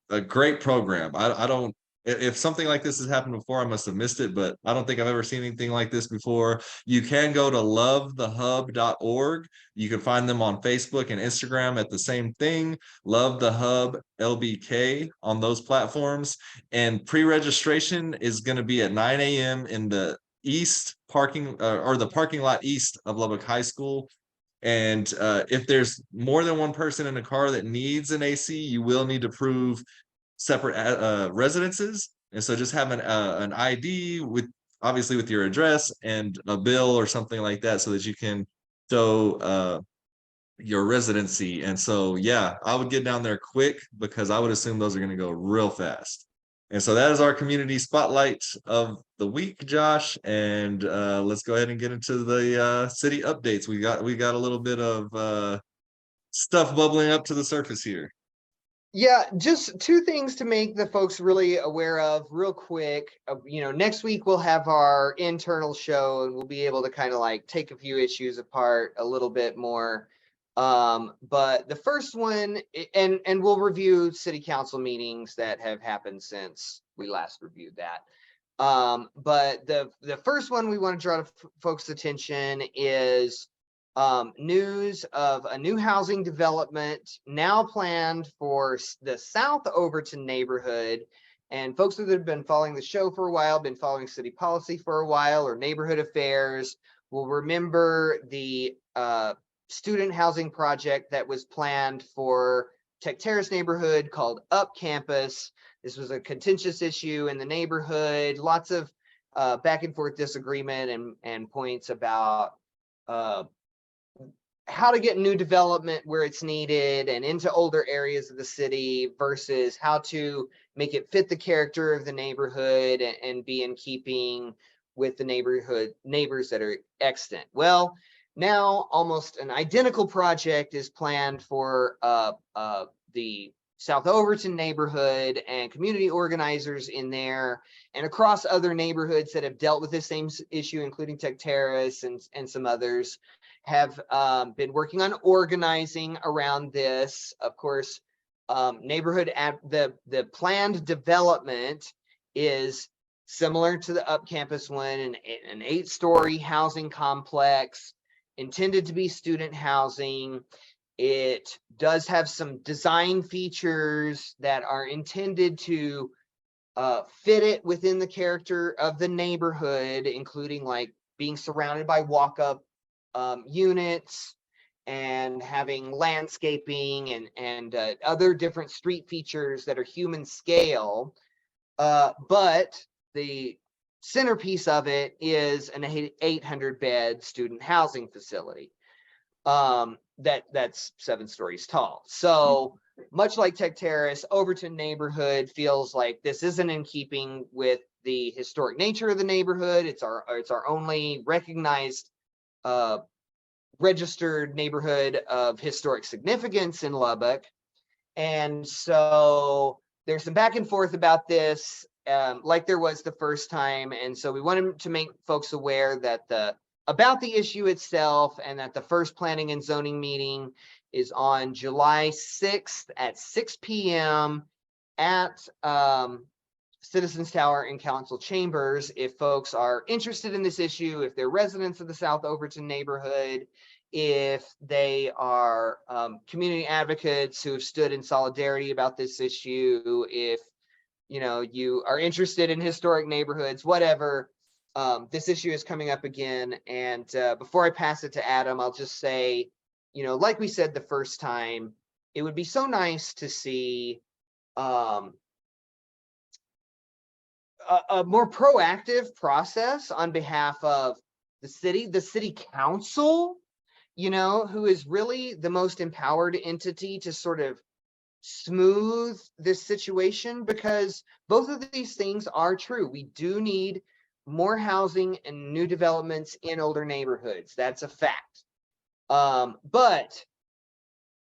a great program. I don't, if something like this has happened before, I must have missed it, but I don't think I've ever seen anything like this before. You can go to lovethehub.org. You can find them on Facebook and Instagram at the same thing, Love the Hub LBK, on those platforms. And pre-registration is going to be at 9 a.m. in the east parking or the parking lot east of Lubbock High School. And if there's more than one person in a car that needs an AC, you will need to prove separate residences. And so just have an ID with, obviously, with your address and a bill or something like that, so that you can show your residency. And so, yeah, I would get down there quick, because I would assume those are going to go real fast. And so that is our community spotlight of the week, Josh. And let's go ahead and get into the city updates. We got a little bit of stuff bubbling up to the surface here. Yeah, just two things to make the folks really aware of real quick. Next week we'll have our internal show, and we'll be able to kind of like take a few issues apart a little bit more. But the first one, and we'll review city council meetings that have happened since we last reviewed that. But the first one we want to draw to folks' attention is news of a new housing development now planned for the South Overton neighborhood. And folks that have been following the show for a while, been following city policy for a while, or neighborhood affairs, will remember the student housing project that was planned for Tech Terrace neighborhood called Up Campus. This was a contentious issue in the neighborhood, lots of back and forth disagreement and points about how to get new development where it's needed and into older areas of the city versus how to make it fit the character of the neighborhood and be in keeping with the neighbors that are extant. Well, now almost an identical project is planned for the South Overton neighborhood, and community organizers in there and across other neighborhoods that have dealt with this same issue, including Tech Terrace and some others, have been working on organizing around this. Of course, neighborhood at the planned development is similar to the Up Campus one, an 8-story housing complex intended to be student housing. It does have some design features that are intended to fit it within the character of the neighborhood, including like being surrounded by walk-up units and having landscaping and other different street features that are human scale. But the centerpiece of it is an 800-bed student housing facility. That's 7 stories tall. So much like Tech Terrace, Overton neighborhood feels like this isn't in keeping with the historic nature of the neighborhood. It's our only recognized registered neighborhood of historic significance in Lubbock. And so there's some back and forth about this, like there was the first time. And so we wanted to make folks aware that about the issue itself, and that the first planning and zoning meeting is on July 6th at 6 p.m. at Citizens Tower and Council Chambers. If folks are interested in this issue, if they're residents of the South Overton neighborhood, if they are community advocates who have stood in solidarity about this issue, if you are interested in historic neighborhoods, whatever. This issue is coming up again. And before I pass it to Adam, I'll just say, like we said the first time, it would be so nice to see a more proactive process on behalf of the city council, who is really the most empowered entity to sort of smooth this situation, because both of these things are true. We do need more housing and new developments in older neighborhoods. That's a fact. But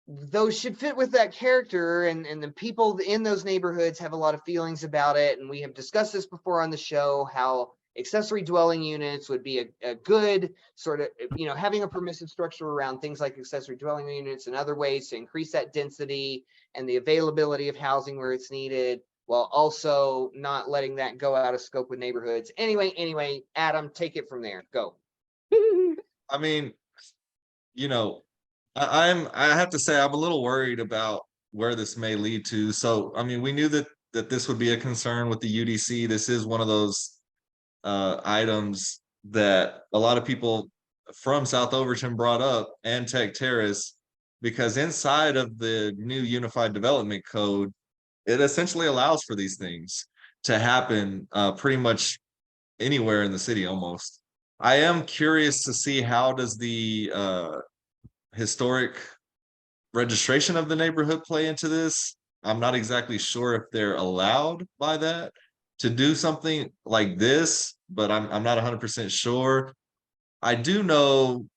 those should fit with that character, and the people in those neighborhoods have a lot of feelings about it. And we have discussed this before on the show, how accessory dwelling units would be a good sort of, having a permissive structure around things like accessory dwelling units and other ways to increase that density and the availability of housing where it's needed, while also not letting that go out of scope with neighborhoods. Anyway, Adam, take it from there. Go. I mean, I have to say I'm a little worried about where this may lead to. So, I mean, we knew that this would be a concern with the UDC. This is one of those items that a lot of people from South Overton brought up, and Tech Terrace, because inside of the new Unified Development Code, it essentially allows for these things to happen pretty much anywhere in the city almost. I am curious to see, how does the historic registration of the neighborhood play into this? I'm not exactly sure if they're allowed by that to do something like this, but I'm not 100% sure. I do know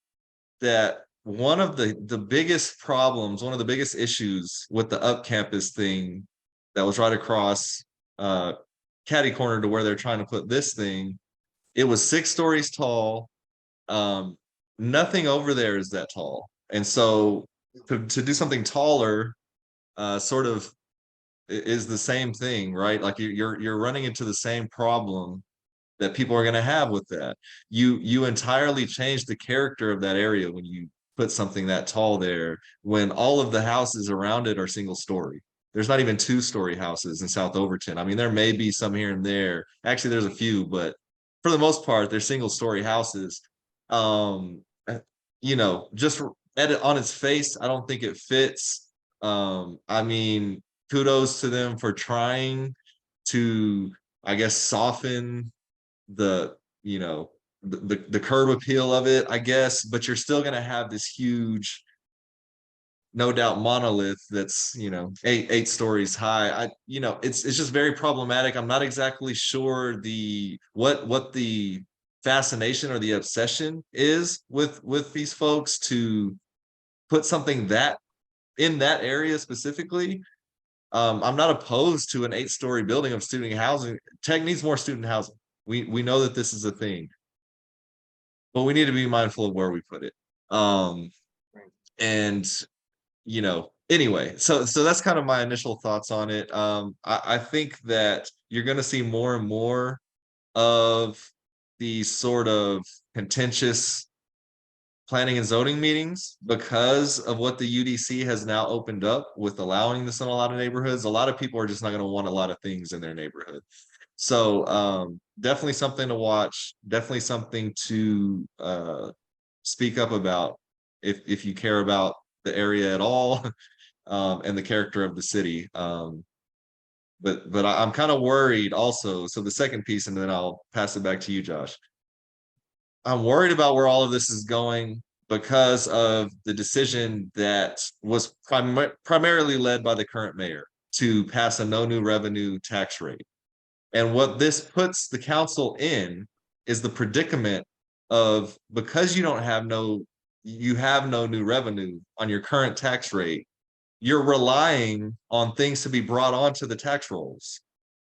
that one of the biggest problems, one of the biggest issues with the Up Campus thing that was right across catty corner to where they're trying to put this thing, it was 6 stories tall. Nothing over there is that tall. And so to do something taller, sort of is the same thing, right? Like you're running into the same problem that people are going to have with that. You entirely change the character of that area when you put something that tall there, when all of the houses around it are single story. There's not even two-story houses in South Overton. I mean, there may be some here and there. Actually, there's a few, but for the most part, they're single-story houses. Um, just on its face, I don't think it fits. I mean, kudos to them for trying to, I guess, soften the the curb appeal of it, I guess, but you're still going to have this huge, no doubt, monolith that's eight stories high. It's just very problematic. I'm not exactly sure what the fascination or the obsession is with these folks to put something that in that area specifically. I'm not opposed to an 8-story building of student housing. Tech needs more student housing. We know that this is a thing, but we need to be mindful of where we put it. Right. And anyway, so that's kind of my initial thoughts on it. I think that you're going to see more and more of these sort of contentious planning and zoning meetings because of what the UDC has now opened up with allowing this in a lot of neighborhoods. A lot of people are just not going to want a lot of things in their neighborhood. So definitely something to watch, definitely something to speak up about if you care about the area at all, and the character of the city. But I'm kind of worried also. So the second piece, and then I'll pass it back to you, Josh. I'm worried about where all of this is going because of the decision that was primarily led by the current mayor to pass a no new revenue tax rate. And what this puts the council in is the predicament of, because you have no new revenue on your current tax rate, you're relying on things to be brought onto the tax rolls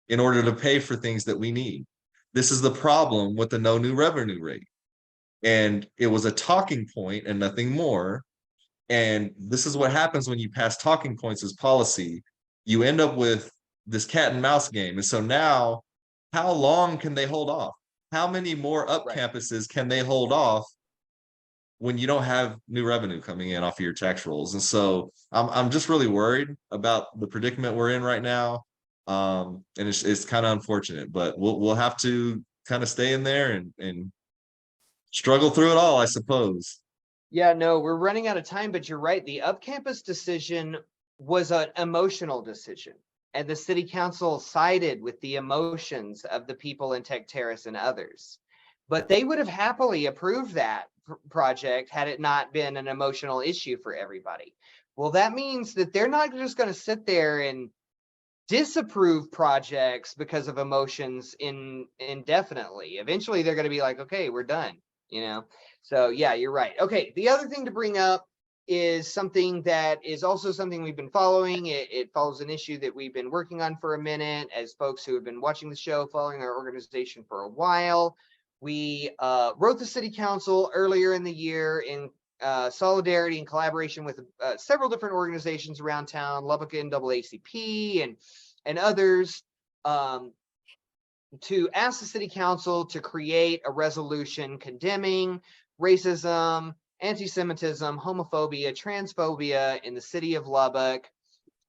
in order to pay for things that we need. This is the problem with the no new revenue rate. And it was a talking point and nothing more. And this is what happens when you pass talking points as policy. You end up with this cat and mouse game. And so now, how long can they hold off? How many more up Right. campuses can they hold off when you don't have new revenue coming in off of your tax rolls? And so I'm just really worried about the predicament we're in right now. And it's kind of unfortunate, but we'll have to kind of stay in there and struggle through it all, I suppose. Yeah, no, we're running out of time, but you're right. The up-campus decision was an emotional decision, and the city council sided with the emotions of the people in Tech Terrace and others. But they would have happily approved that project had it not been an emotional issue for everybody. Well, that means that they're not just going to sit there and disapprove projects because of emotions indefinitely. Eventually, they're going to be like, okay, we're done, you know? So yeah, you're right. Okay, the other thing to bring up is something that is also something we've been following. It follows an issue that we've been working on for a minute as folks who have been watching the show, following our organization for a while. We wrote the city council earlier in the year in solidarity and collaboration with several different organizations around town, Lubbock NAACP and others, to ask the city council to create a resolution condemning racism, antisemitism, homophobia, transphobia in the city of Lubbock.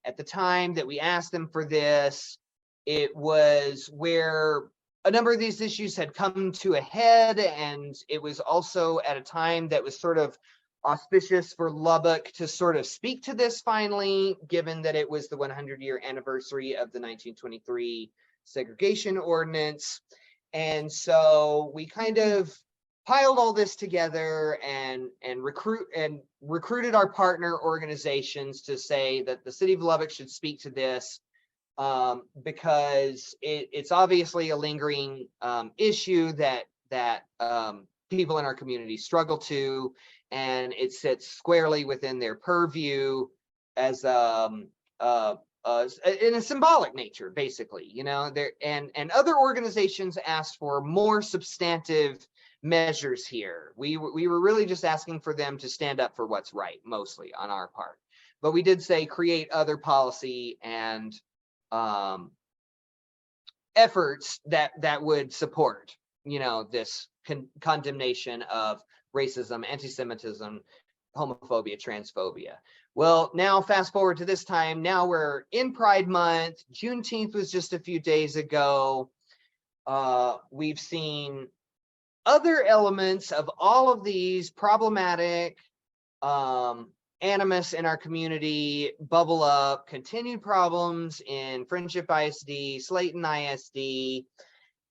At the time that we asked them for this, it was where a number of these issues had come to a head, and it was also at a time that was sort of auspicious for Lubbock to sort of speak to this finally, given that it was the 100-year anniversary of the 1923 segregation ordinance. And so we kind of piled all this together and recruited our partner organizations to say that the city of Lubbock should speak to this, because it's obviously a lingering issue that people in our community struggle to, and it sits squarely within their purview as in a symbolic nature, basically, you know. There and other organizations asked for more substantive measures here. We were really just asking for them to stand up for what's right, mostly on our part. But we did say create other policy and efforts that would support, this condemnation of racism, antisemitism, homophobia, transphobia. Well, now fast forward to this time. Now we're in Pride Month. Juneteenth was just a few days ago. We've seen other elements of all of these problematic animus in our community bubble up, continued problems in Friendship ISD, Slayton ISD,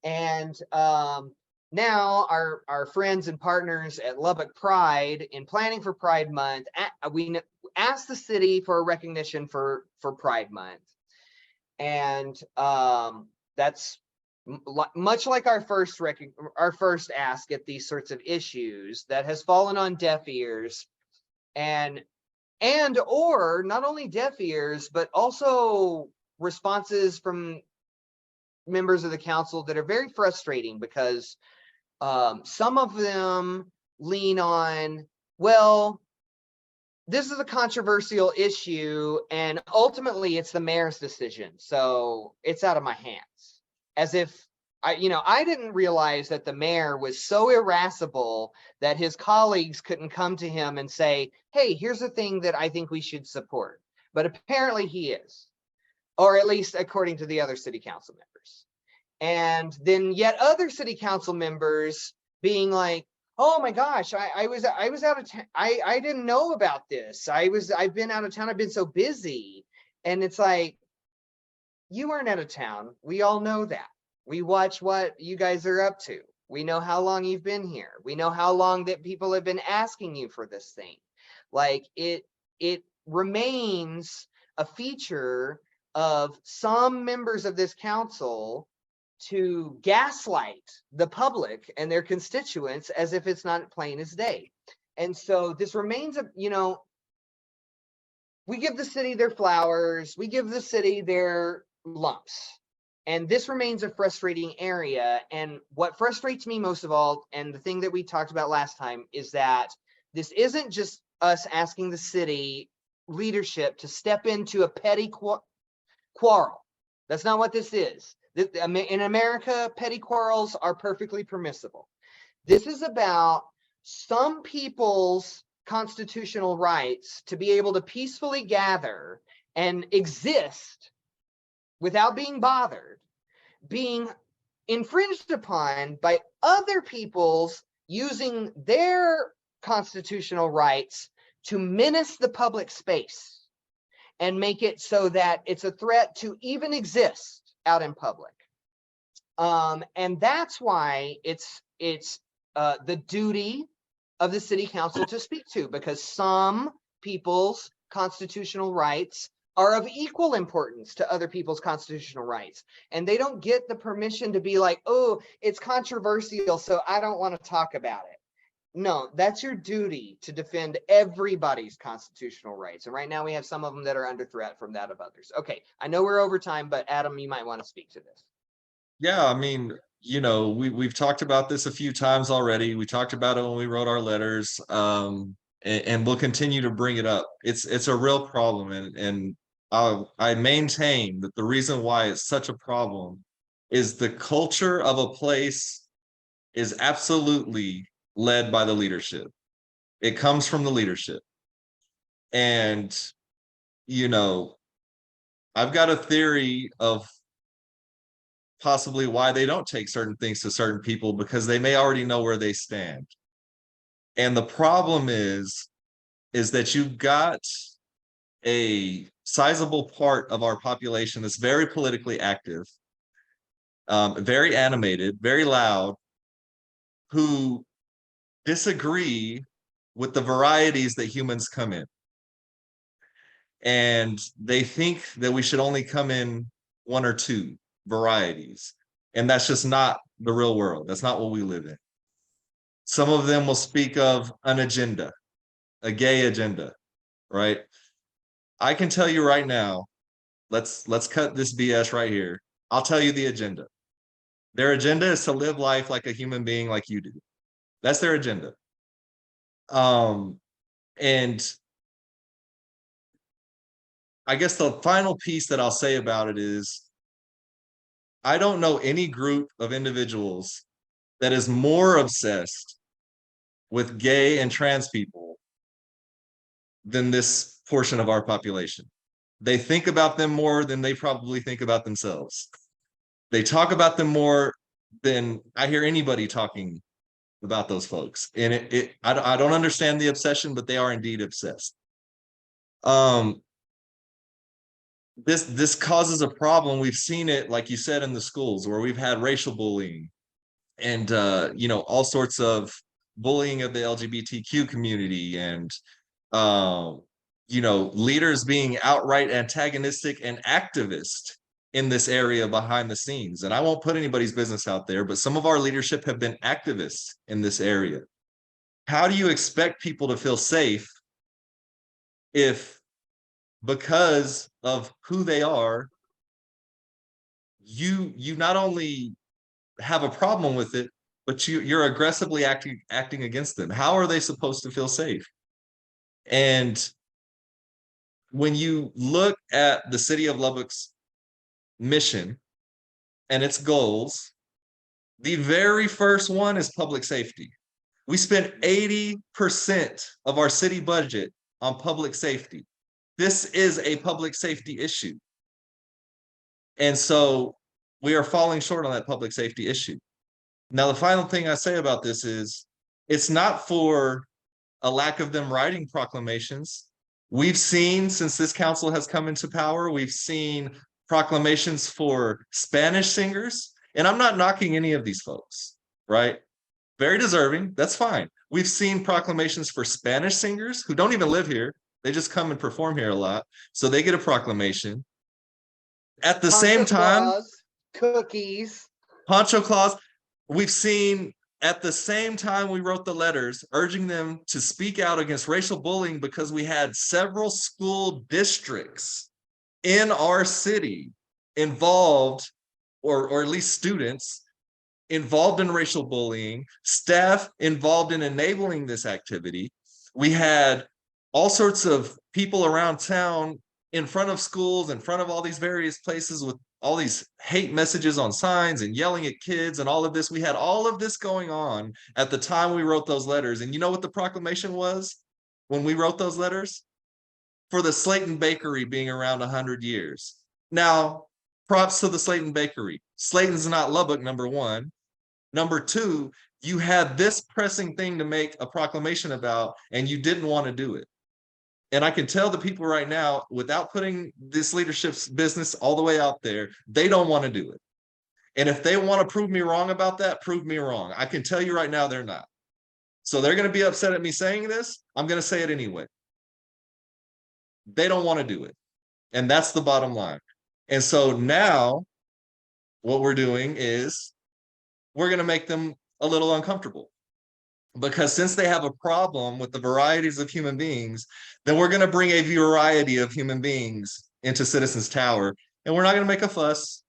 and now our friends and partners at Lubbock Pride, in planning for Pride Month, we asked the city for a recognition for Pride Month. And that's much like our first ask at these sorts of issues, that has fallen on deaf ears, and or not only deaf ears, but also responses from members of the council that are very frustrating, because some of them lean on, well, this is a controversial issue and ultimately it's the mayor's decision, so it's out of my hands. As if I didn't realize that the mayor was so irascible that his colleagues couldn't come to him and say, hey, here's a thing that I think we should support. But apparently he is, or at least according to the other city council members. And then yet other city council members being like, oh my gosh, I was out of town. I didn't know about this. I've been out of town. I've been so busy. And it's like, you weren't out of town. We all know that. We watch what you guys are up to. We know how long you've been here. We know how long that people have been asking you for this thing. Like, it remains a feature of some members of this council to gaslight the public and their constituents as if it's not plain as day. And so this remains we give the city their flowers, we give the city their lumps. And this remains a frustrating area. And what frustrates me most of all, and the thing that we talked about last time, is that this isn't just us asking the city leadership to step into a petty quarrel. That's not what this is. In America, petty quarrels are perfectly permissible. This is about some people's constitutional rights to be able to peacefully gather and exist without being bothered, being infringed upon by other people's using their constitutional rights to menace the public space and make it so that it's a threat to even exist out in public. And that's why it's the duty of the city council to speak to, because some people's constitutional rights are of equal importance to other people's constitutional rights. And they don't get the permission to be like, oh, it's controversial, so I don't want to talk about it. No, that's your duty to defend everybody's constitutional rights. And right now we have some of them that are under threat from that of others. Okay, I know we're over time, but Adam, you might want to speak to this. Yeah, I mean, we've talked about this a few times already. We talked about it when we wrote our letters, and we'll continue to bring it up. It's a real problem, and I maintain that the reason why it's such a problem is the culture of a place is absolutely led by the leadership. It comes from the leadership. And, I've got a theory of possibly why they don't take certain things to certain people, because they may already know where they stand. And the problem is that you've got a sizable part of our population that's very politically active, very animated, very loud, who disagree with the varieties that humans come in. And they think that we should only come in one or two varieties. And that's just not the real world. That's not what we live in. Some of them will speak of an agenda, a gay agenda, right? I can tell you right now, let's cut this BS right here. I'll tell you the agenda. Their agenda is to live life like a human being like you do. That's their agenda. And I guess the final piece that I'll say about it is I don't know any group of individuals that is more obsessed with gay and trans people than this portion of our population. They think about them more than they probably think about themselves. They talk about them more than I hear anybody talking about those folks. And I don't understand the obsession, but they are indeed obsessed. This causes a problem. We've seen it, like you said, in the schools where we've had racial bullying and all sorts of bullying of the LGBTQ community, and leaders being outright antagonistic and activist in this area behind the scenes. And I won't put anybody's business out there, but some of our leadership have been activists in this area. How do you expect people to feel safe if, because of who they are, you not only have a problem with it, but you're aggressively acting against them? How are they supposed to feel safe? And when you look at the city of Lubbock's mission and its goals, the very first one is public safety. We spend 80% of our city budget on public safety. This is a public safety issue. And so we are falling short on that public safety issue. Now, the final thing I say about this is it's not for a lack of them writing proclamations. We've seen, since this council has come into power, we've seen proclamations for Spanish singers. And I'm not knocking any of these folks, right? Very deserving. That's fine. We've seen proclamations for Spanish singers who don't even live here. They just come and perform here a lot. So they get a proclamation. At the same time, cookies, Poncho Claus, we've seen at the same time we wrote the letters urging them to speak out against racial bullying, because we had several school districts in our city involved, or at least students involved in racial bullying, staff involved in enabling this activity. We had all sorts of people around town in front of schools, in front of all these various places with all these hate messages on signs and yelling at kids and all of this. We had all of this going on at the time we wrote those letters. And you know what the proclamation was when we wrote those letters? For the Slayton Bakery being around 100 years. Now, props to the Slayton Bakery. Slayton's not Lubbock, number one. Number two, you had this pressing thing to make a proclamation about, and you didn't want to do it. And I can tell the people right now, without putting this leadership's business all the way out there, they don't want to do it. And if they want to prove me wrong about that, prove me wrong. I can tell you right now, they're not. So they're going to be upset at me saying this. I'm going to say it anyway. They don't want to do it. And that's the bottom line. And so now what we're doing is we're going to make them a little uncomfortable. Because since they have a problem with the varieties of human beings, then we're going to bring a variety of human beings into Citizens Tower, and we're not going to make a fuss.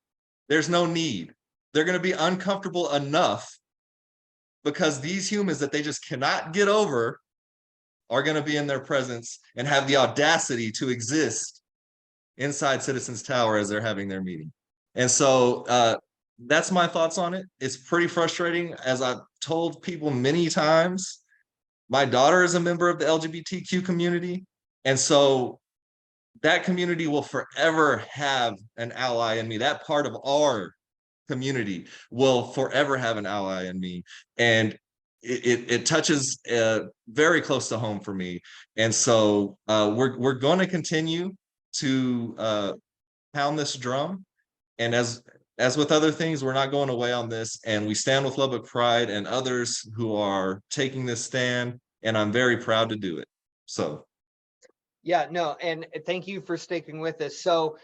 There's no need. They're going to be uncomfortable enough because these humans that they just cannot get over are going to be in their presence and have the audacity to exist inside Citizens Tower as they're having their meeting. And so that's my thoughts on it. It's pretty frustrating. As I've told people many times, my daughter is a member of the LGBTQ community. And so that community will forever have an ally in me. That part of our community will forever have an ally in me. And it touches very close to home for me. And so we're going to continue to pound this drum. And as with other things, we're not going away on this, and we stand with Lubbock Pride and others who are taking this stand, and I'm very proud to do it. So. Yeah, no, and thank you for sticking with us. So,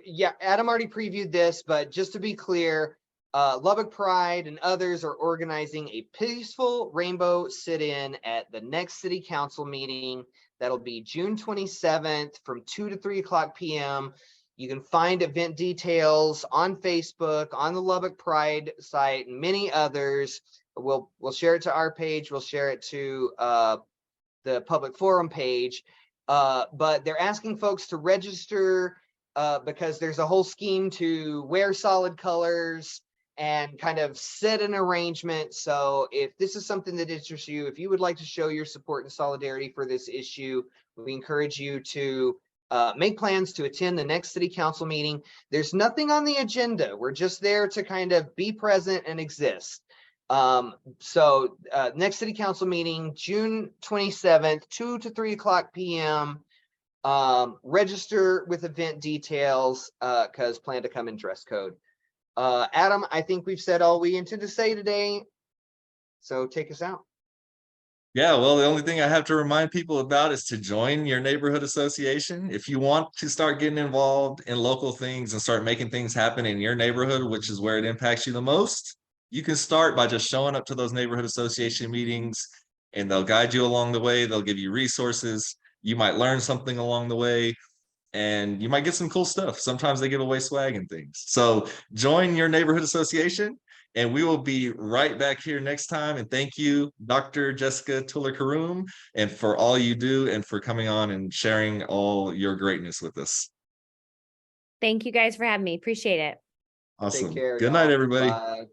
yeah, Adam already previewed this, but just to be clear, Lubbock Pride and others are organizing a peaceful rainbow sit-in at the next city council meeting. That'll be June 27th from 2 to 3 o'clock p.m. You can find event details on Facebook, on the Lubbock Pride site, and many others. we'll share it to our page. We'll share it to the public forum page. But they're asking folks to register because there's a whole scheme to wear solid colors and kind of set an arrangement. So if this is something that interests you, if you would like to show your support and solidarity for this issue, we encourage you to make plans to attend the next city council meeting. There's nothing on the agenda. We're just there to kind of be present and exist. So next city council meeting, June 27th, 2 to 3 o'clock p.m. Register with event details because plan to come in dress code. Adam, I think we've said all we intend to say today. So take us out. Yeah, well, the only thing I have to remind people about is to join your neighborhood association. If you want to start getting involved in local things and start making things happen in your neighborhood, which is where it impacts you the most, you can start by just showing up to those neighborhood association meetings, and they'll guide you along the way. They'll give you resources. You might learn something along the way, and you might get some cool stuff. Sometimes they give away swag and things. So join your neighborhood association. And we will be right back here next time. And thank you, Dr. Jessica Tullar Caroom, and for all you do and for coming on and sharing all your greatness with us. Thank you guys for having me. Appreciate it. Awesome. Take care, Good night, y'all. everybody. Bye.